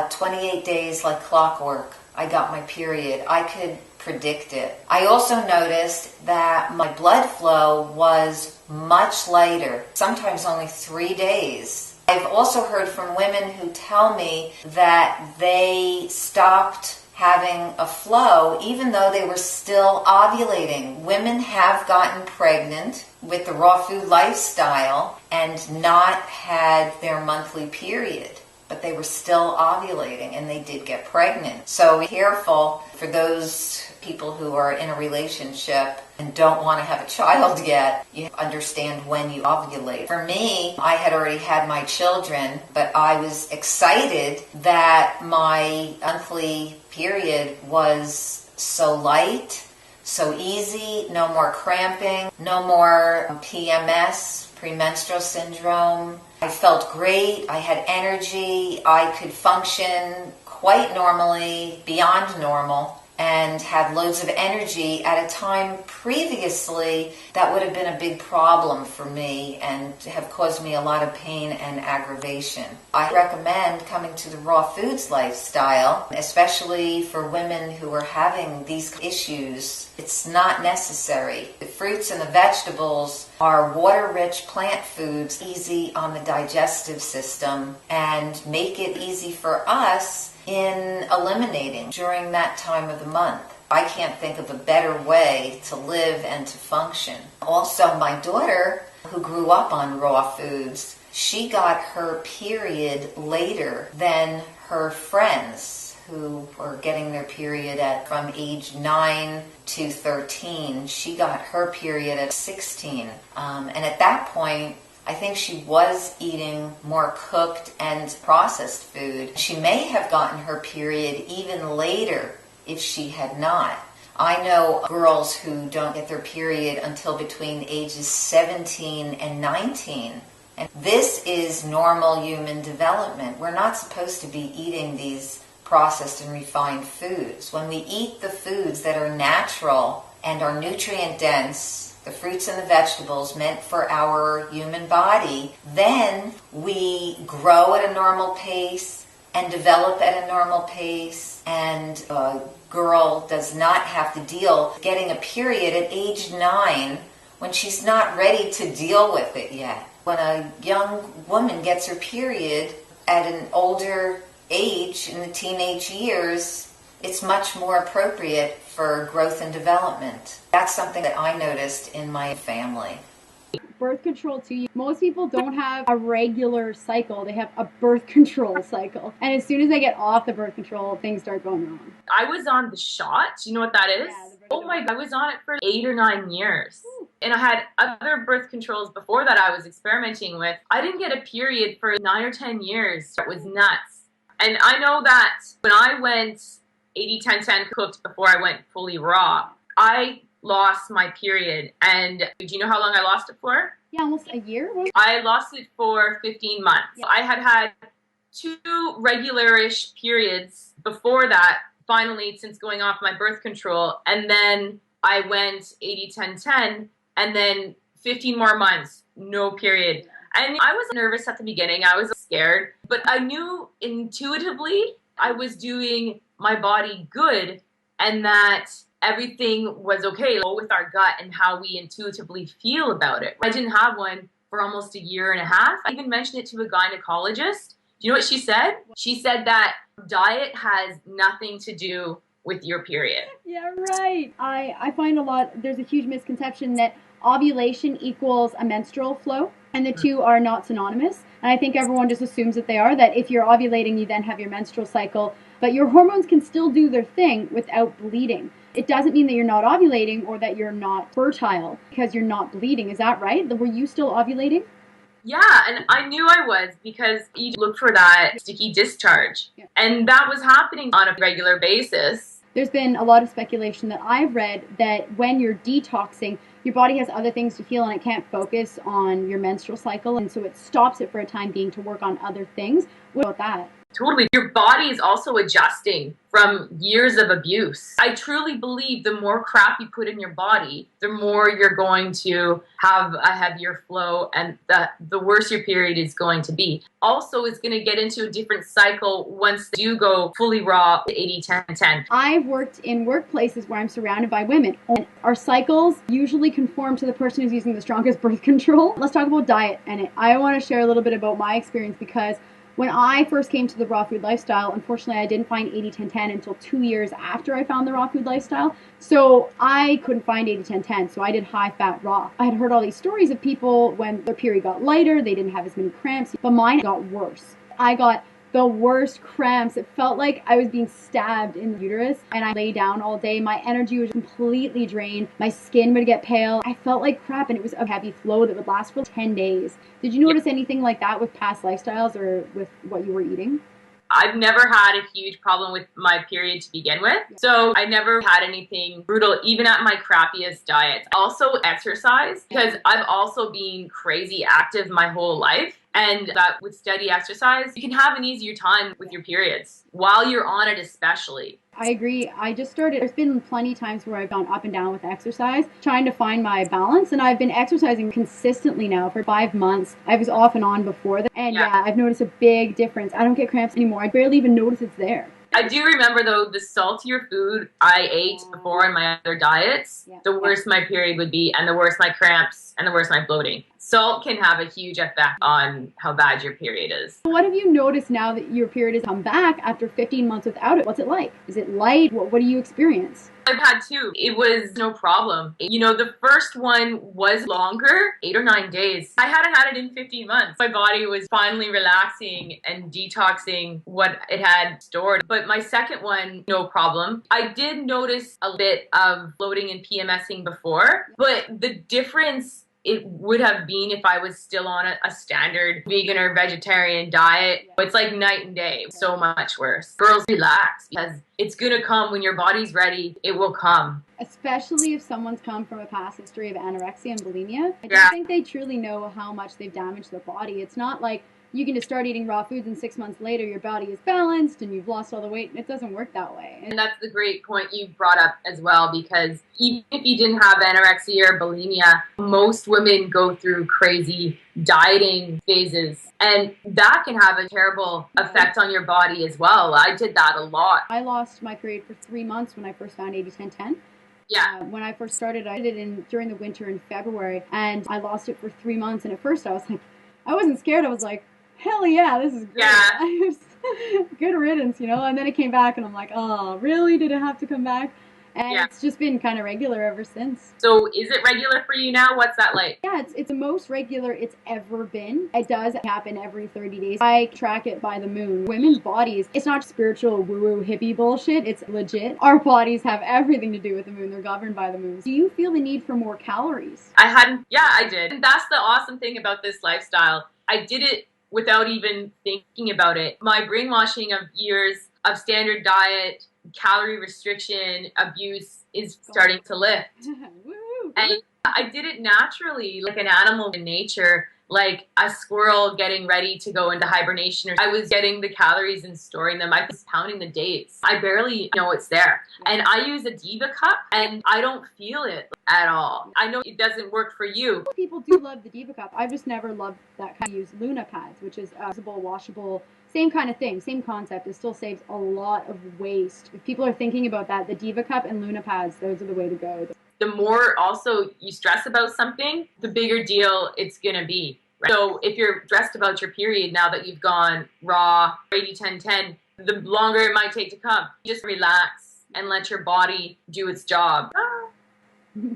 28 days, like clockwork, I got my period. I could predict it. I also noticed that my blood flow was much lighter, sometimes only 3 days. I've also heard from women who tell me that they stopped having a flow even though they were still ovulating. Women have gotten pregnant with the raw food lifestyle and not had their monthly period, but they were still ovulating and they did get pregnant. So be careful for those people who are in a relationship and don't want to have a child yet. You understand when you ovulate. For me, I had already had my children, but I was excited that my monthly period was so light, so easy, no more cramping, no more PMS, premenstrual syndrome. I felt great, I had energy, I could function quite normally, beyond normal, and had loads of energy at a time previously that would have been a big problem for me and have caused me a lot of pain and aggravation. I recommend coming to the raw foods lifestyle, especially for women who are having these issues. It's not necessary. The fruits and the vegetables are water-rich plant foods, easy on the digestive system, and make it easy for us in eliminating during that time of the month. I can't think of a better way to live and to function. Also, my daughter, who grew up on raw foods, she got her period later than her friends who were getting their period from age 9 to 13. She got her period at 16. And at that point, I think she was eating more cooked and processed food. She may have gotten her period even later if she had not. I know girls who don't get their period until between ages 17 and 19. And this is normal human development. We're not supposed to be eating these processed and refined foods. When we eat the foods that are natural and are nutrient dense, the fruits and the vegetables meant for our human body, then we grow at a normal pace and develop at a normal pace, and a girl does not have to deal getting a period at age 9 when she's not ready to deal with it yet. When a young woman gets her period at an older age, in the teenage years, it's much more appropriate for growth and development. That's something that I noticed in my family. Birth control too. Most people don't have a regular cycle. They have a birth control cycle. And as soon as they get off the birth control, things start going wrong. I was on the shot. Do you know what that is? Yeah, oh my God, I was on it for 8 or 9 years. Ooh. And I had other birth controls before that I was experimenting with. I didn't get a period for 9 or 10 years. It was nuts. And I know that when I went 80-10-10 cooked before I went fully raw, I lost my period. And do you know how long I lost it for? Yeah, almost a year. I lost it for 15 months. Yeah. I had 2 regular-ish periods before that, finally, since going off my birth control. And then I went 80-10-10, and then 15 more months, no period. And I was nervous at the beginning. I was scared. But I knew intuitively I was doing my body good, and that everything was okay with our gut and how we intuitively feel about it. I didn't have one for almost a year and a half. I even mentioned it to a gynecologist. Do you know what she said? She said that diet has nothing to do with your period. Yeah, right. I find there's a huge misconception that ovulation equals a menstrual flow, and the two are not synonymous. And I think everyone just assumes that they are, that if you're ovulating, you then have your menstrual cycle, but your hormones can still do their thing without bleeding. It doesn't mean that you're not ovulating or that you're not fertile because you're not bleeding. Is that right? Were you still ovulating? Yeah, and I knew I was because you look for that sticky discharge. Yeah. And that was happening on a regular basis. There's been a lot of speculation that I've read that when you're detoxing, your body has other things to feel and it can't focus on your menstrual cycle, and so it stops it for a time being to work on other things. What about that? Totally. Your body is also adjusting from years of abuse. I truly believe the more crap you put in your body, the more you're going to have a heavier flow, and the worse your period is going to be. Also, it's going to get into a different cycle once you go fully raw 80-10-10. I've worked in workplaces where I'm surrounded by women, and our cycles usually conform to the person who's using the strongest birth control. Let's talk about diet, and I want to share a little bit about my experience, because when I first came to the raw food lifestyle, unfortunately, I didn't find 80-10-10 until 2 years after I found the raw food lifestyle. So I couldn't find 80-10-10, so I did high fat raw. I had heard all these stories of people when their period got lighter, they didn't have as many cramps, but mine got worse. I got the worst cramps. It felt like I was being stabbed in the uterus, and I lay down all day. My energy was completely drained. My skin would get pale. I felt like crap, and it was a heavy flow that would last for 10 days. Did you notice anything like that with past lifestyles or with what you were eating? I've never had a huge problem with my period to begin with. So I never had anything brutal, even at my crappiest diets. Also exercise, because I've also been crazy active my whole life. And that with steady exercise, you can have an easier time with your periods, while you're on it especially. I agree. I just started, there's been plenty of times where I've gone up and down with exercise, trying to find my balance, and I've been exercising consistently now for 5 months. I was off and on before that, and yeah, I've noticed a big difference. I don't get cramps anymore. I barely even notice it's there. I do remember, though, the saltier food I ate before in my other diets, the worse my period would be, and the worse my cramps, and the worse my bloating. Salt can have a huge effect on how bad your period is. What have you noticed now that your period has come back after 15 months without it? What's it like? Is it light? What do you experience? I've had two. It was no problem. You know, the first one was longer, 8 or 9 days. I hadn't had it in 15 months. My body was finally relaxing and detoxing what it had stored. But my second one, no problem. I did notice a bit of bloating and PMSing before, but the difference it would have been if I was still on a standard vegan or vegetarian diet. It's like night and day. So much worse. Girls, relax, because it's gonna come when your body's ready. It will come. Especially if someone's come from a past history of anorexia and bulimia. I don't think they truly know how much they've damaged their body. It's not like you can just start eating raw foods and 6 months later your body is balanced and you've lost all the weight. It doesn't work that way. And that's the great point you brought up as well, because even if you didn't have anorexia or bulimia, most women go through crazy dieting phases, and that can have a terrible effect on your body as well. I did that a lot. I lost my period for 3 months when I first found 80-10-10. Yeah. When I first started, I did it during the winter in February, and I lost it for 3 months. And at first I was like, I wasn't scared. I was like, hell yeah, this is great. Yeah. Good riddance, you know? And then it came back and I'm like, oh, really? Did it have to come back? And it's just been kind of regular ever since. So is it regular for you now? What's that like? Yeah, it's the most regular it's ever been. It does happen every 30 days. I track it by the moon. Women's bodies, it's not spiritual woo-woo hippie bullshit. It's legit. Our bodies have everything to do with the moon. They're governed by the moon. Do you feel the need for more calories? I did. And that's the awesome thing about this lifestyle. I did it without even thinking about it. My brainwashing of years of standard diet, calorie restriction, abuse is starting to lift. And I did it naturally, like an animal in nature, like a squirrel getting ready to go into hibernation. I was getting the calories and storing them. I was counting the dates. I barely know it's there. And I use a Diva cup, and I don't feel it at all. I know it doesn't work for you. People do love the Diva cup. I've just never loved that kind. I use Luna pads, which is a washable Same kind of thing, same concept. It still saves a lot of waste. If people are thinking about that, the Diva Cup and Luna Pads, those are the way to go. The more also you stress about something, the bigger deal it's going to be. Right? So if you're stressed about your period now that you've gone raw, 80-10-10, the longer it might take to come. Just relax and let your body do its job.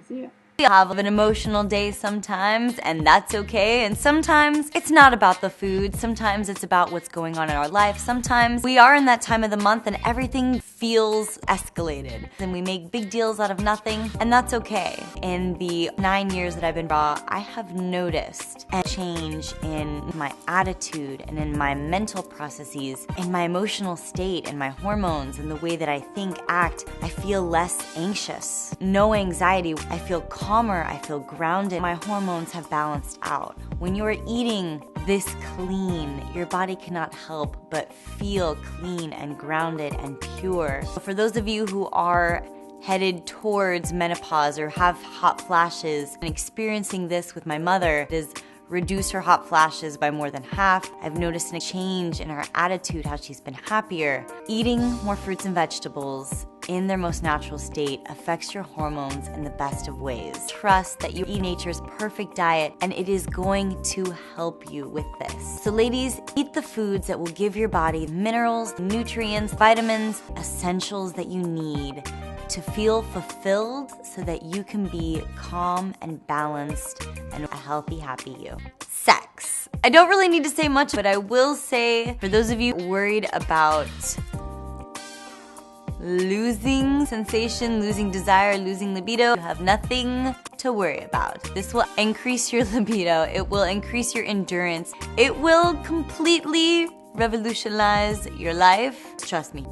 See ya. We have an emotional day sometimes, and that's okay. And sometimes it's not about the food. Sometimes it's about what's going on in our life. Sometimes we are in that time of the month and everything feels escalated. And we make big deals out of nothing, and that's okay. In the 9 years that I've been raw, I have noticed a change in my attitude and in my mental processes, in my emotional state, and my hormones, and the way that I think, act. I feel less anxious. No anxiety. I feel calmer, I feel grounded. My hormones have balanced out. When you're eating this clean, your body cannot help but feel clean and grounded and pure. For those of you who are headed towards menopause or have hot flashes, and experiencing this with my mother is reduce her hot flashes by more than half. I've noticed a change in her attitude, how she's been happier. Eating more fruits and vegetables in their most natural state affects your hormones in the best of ways. Trust that you eat nature's perfect diet, and it is going to help you with this. So ladies, eat the foods that will give your body minerals, nutrients, vitamins, essentials that you need to feel fulfilled so that you can be calm and balanced and a healthy, happy you. Sex. I don't really need to say much, but I will say, for those of you worried about losing sensation, losing desire, losing libido, you have nothing to worry about. This will increase your libido. It will increase your endurance. It will completely revolutionize your life. Trust me.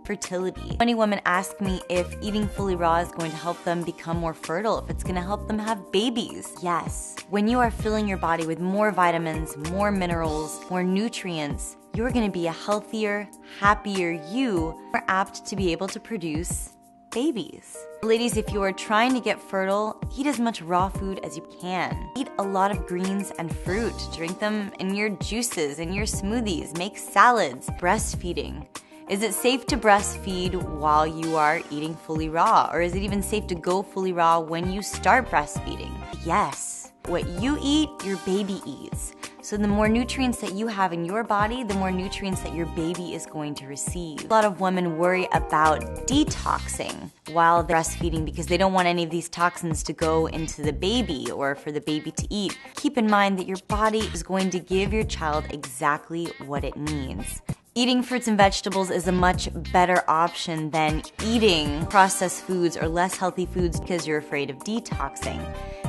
Fertility. Many women ask me if eating FullyRaw is going to help them become more fertile, if it's going to help them have babies. Yes. When you are filling your body with more vitamins, more minerals, more nutrients, you're going to be a healthier, happier you, more apt to be able to produce babies. Ladies, if you are trying to get fertile, eat as much raw food as you can. Eat a lot of greens and fruit. Drink them in your juices, in your smoothies. Make salads. Breastfeeding. Is it safe to breastfeed while you are eating FullyRaw? Or is it even safe to go FullyRaw when you start breastfeeding? Yes. What you eat, your baby eats. So the more nutrients that you have in your body, the more nutrients that your baby is going to receive. A lot of women worry about detoxing while they're breastfeeding because they don't want any of these toxins to go into the baby or for the baby to eat. Keep in mind that your body is going to give your child exactly what it needs. Eating fruits and vegetables is a much better option than eating processed foods or less healthy foods because you're afraid of detoxing.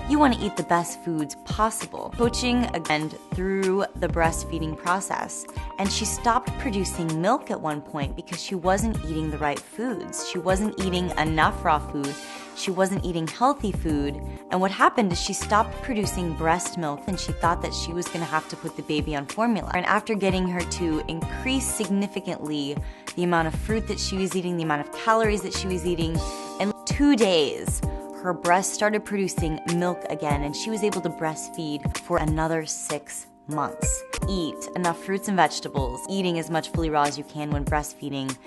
You want to eat the best foods possible. Coaching again through the breastfeeding process, and she stopped producing milk at one point because she wasn't eating the right foods. She wasn't eating enough raw food. She wasn't eating healthy food, and what happened is she stopped producing breast milk, and she thought that she was going to have to put the baby on formula. And after getting her to increase significantly the amount of fruit that she was eating, the amount of calories that she was eating, in 2 days, her breast started producing milk again, and she was able to breastfeed for another 6 months. Eat enough fruits and vegetables, eating as much FullyRaw as you can when breastfeeding.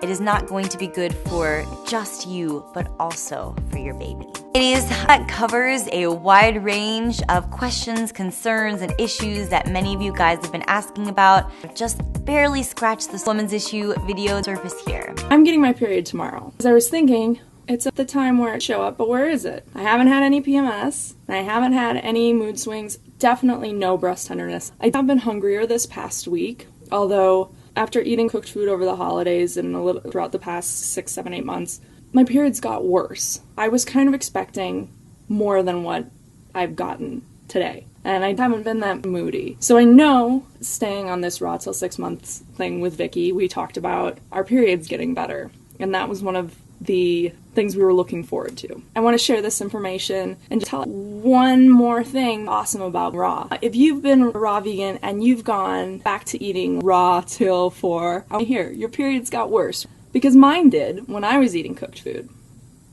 It is not going to be good for just you, but also for your baby. Ladies, that covers a wide range of questions, concerns, and issues that many of you guys have been asking about. I've just barely scratched the woman's issue video surface here. I'm getting my period tomorrow. As I was thinking, it's at the time where it show up, but where is it? I haven't had any PMS, and I haven't had any mood swings, definitely no breast tenderness. I have been hungrier this past week, although after eating cooked food over the holidays and a little throughout the past 6, 7, 8 months, my periods got worse. I was kind of expecting more than what I've gotten today, and I haven't been that moody. So I know, staying on this raw till 6 months thing with Vicky, we talked about our periods getting better, and that was one of the things we were looking forward to. I want to share this information and just tell one more thing awesome about raw. If you've been a raw vegan and you've gone back to eating raw till 4, I want to hear your periods got worse. Because mine did when I was eating cooked food.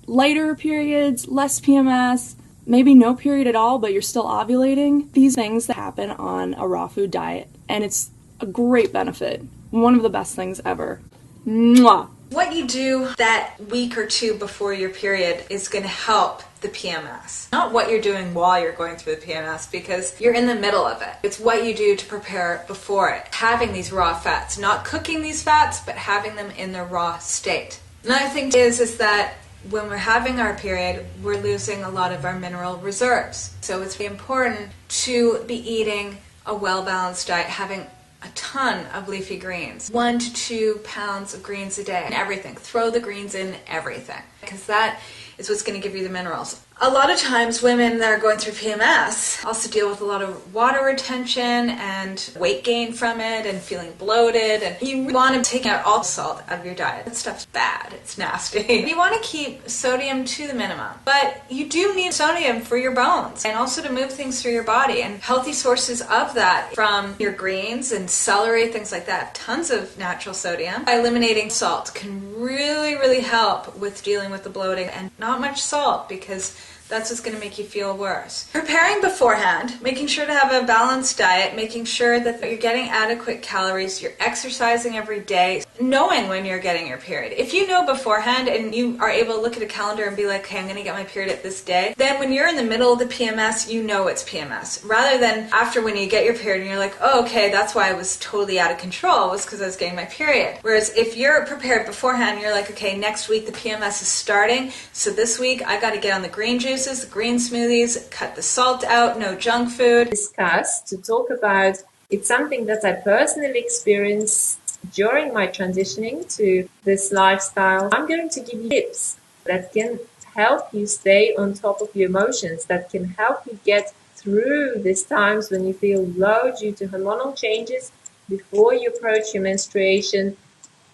Lighter periods, less PMS, maybe no period at all, but you're still ovulating. These things that happen on a raw food diet. And it's a great benefit. One of the best things ever. Mwah! What you do that week or two before your period is going to help the PMS. Not what you're doing while you're going through the PMS, because you're in the middle of it. It's what you do to prepare before it. Having these raw fats, not cooking these fats, but having them in their raw state. Another thing is that when we're having our period, we're losing a lot of our mineral reserves. So it's really important to be eating a well-balanced diet, having a ton of leafy greens, 1 to 2 pounds of greens a day, and everything. Throw the greens in everything, because that is what's going to give you the minerals. A lot of times women that are going through PMS also deal with a lot of water retention and weight gain from it and feeling bloated, and you want to take out all salt out of your diet. That stuff's bad. It's nasty. You want to keep sodium to the minimum, but you do need sodium for your bones and also to move things through your body, and healthy sources of that from your greens and celery, things like that. Tons of natural sodium. By eliminating salt can really, really help with dealing with the bloating, and not much salt, because that's what's going to make you feel worse. Preparing beforehand, making sure to have a balanced diet, making sure that you're getting adequate calories, you're exercising every day, knowing when you're getting your period. If you know beforehand and you are able to look at a calendar and be like, okay, I'm going to get my period at this day, then when you're in the middle of the PMS, you know it's PMS. Rather than after when you get your period and you're like, oh, okay, that's why I was totally out of control, was because I was getting my period. Whereas if you're prepared beforehand, you're like, okay, next week the PMS is starting, so this week I got to get on the green juice, the green smoothies, cut the salt out, no junk food. Discuss to talk about, it's something that I personally experienced during my transitioning to this lifestyle. I'm going to give you tips that can help you stay on top of your emotions, that can help you get through these times when you feel low due to hormonal changes before you approach your menstruation,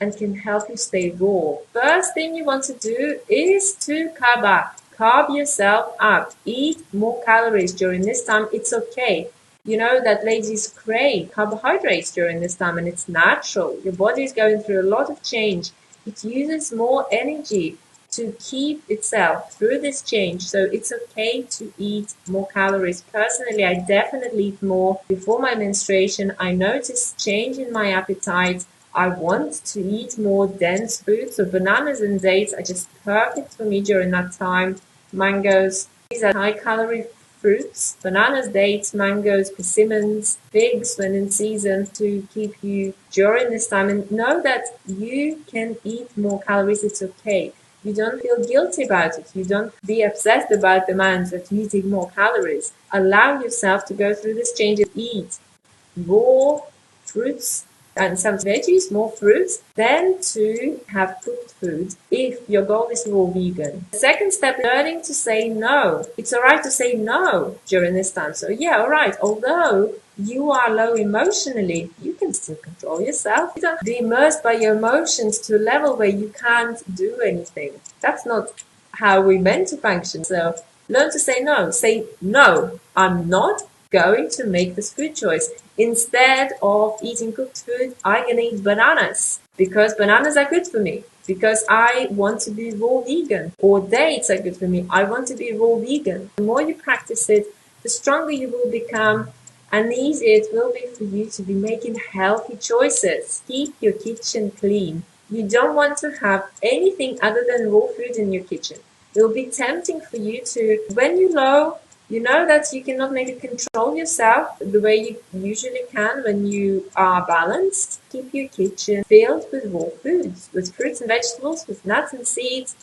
and can help you stay raw. First thing you want to do is to carb up. Carb yourself up. Eat more calories during this time. It's okay. You know that ladies crave carbohydrates during this time, and it's natural. Your body is going through a lot of change. It uses more energy to keep itself through this change, so it's okay to eat more calories. Personally, I definitely eat more. Before my menstruation, I noticed change in my appetite. I want to eat more dense foods, so bananas and dates are just perfect for me during that time. Mangoes, these are high-calorie fruits. Bananas, dates, mangoes, persimmons, figs when in season, to keep you during this time. And know that you can eat more calories, it's okay. You don't feel guilty about it. You don't be obsessed about the amount that you're eating more calories. Allow yourself to go through this change and eat raw fruits and some veggies, more fruits, than to have cooked food if your goal is raw vegan. The second step is learning to say no. It's alright to say no during this time. So yeah, alright, although you are low emotionally, you can still control yourself. You don't be immersed by your emotions to a level where you can't do anything. That's not how we're meant to function. So learn to say no. Say no, I'm not going to make this food choice. Instead of eating cooked food, I'm going to eat bananas because bananas are good for me, because I want to be raw vegan, or dates are good for me. I want to be raw vegan. The more you practice it, the stronger you will become, and the easier it will be for you to be making healthy choices. Keep your kitchen clean. You don't want to have anything other than raw food in your kitchen. It will be tempting for you to, when you're low, you know that you cannot maybe control yourself the way you usually can when you are balanced. Keep your kitchen filled with raw foods, with fruits and vegetables, with nuts and seeds,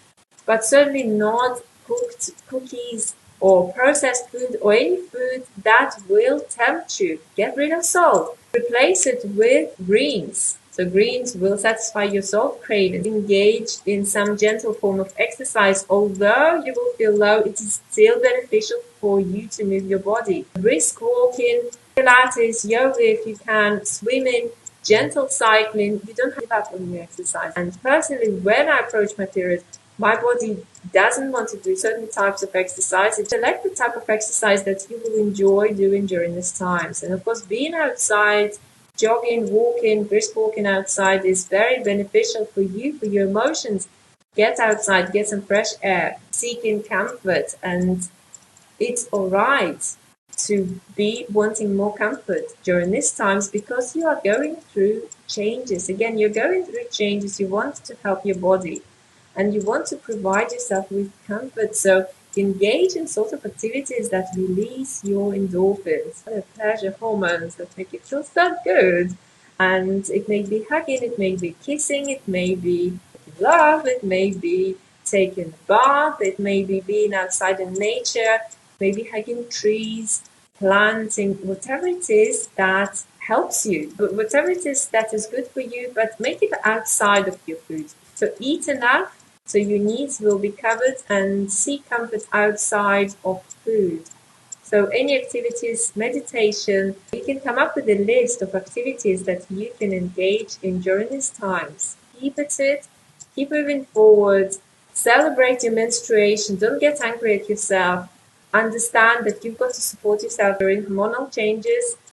but certainly not cooked cookies or processed food or any food that will tempt you. Get rid of salt. Replace it with greens. So greens will satisfy your salt craving. Engage in some gentle form of exercise. Although you will feel low, it is still beneficial for you to move your body. Brisk walking, Pilates, yoga if you can, swimming, gentle cycling. You don't have to give up on your exercise. And personally, when I approach my period, my body doesn't want to do certain types of exercise. It's select the type of exercise that you will enjoy doing during these times. And of course, being outside, jogging, walking, brisk walking outside is very beneficial for you, for your emotions. Get outside, get some fresh air, seeking comfort, and it's all right to be wanting more comfort during these times because you are going through changes. Again, you're going through changes. You want to help your body and you want to provide yourself with comfort. So engage in sort of activities that release your endorphins, the pleasure hormones that make you feel so good. And it may be hugging, it may be kissing, it may be love, it may be taking a bath, it may be being outside in nature, maybe hugging trees, planting, whatever it is that helps you, but whatever it is that is good for you, but make it outside of your food. So eat enough so your needs will be covered and seek comfort outside of food. So any activities, meditation, you can come up with a list of activities that you can engage in during these times. Keep at it, keep moving forward, celebrate your menstruation, don't get angry at yourself. Understand that you've got to support yourself during hormonal changes.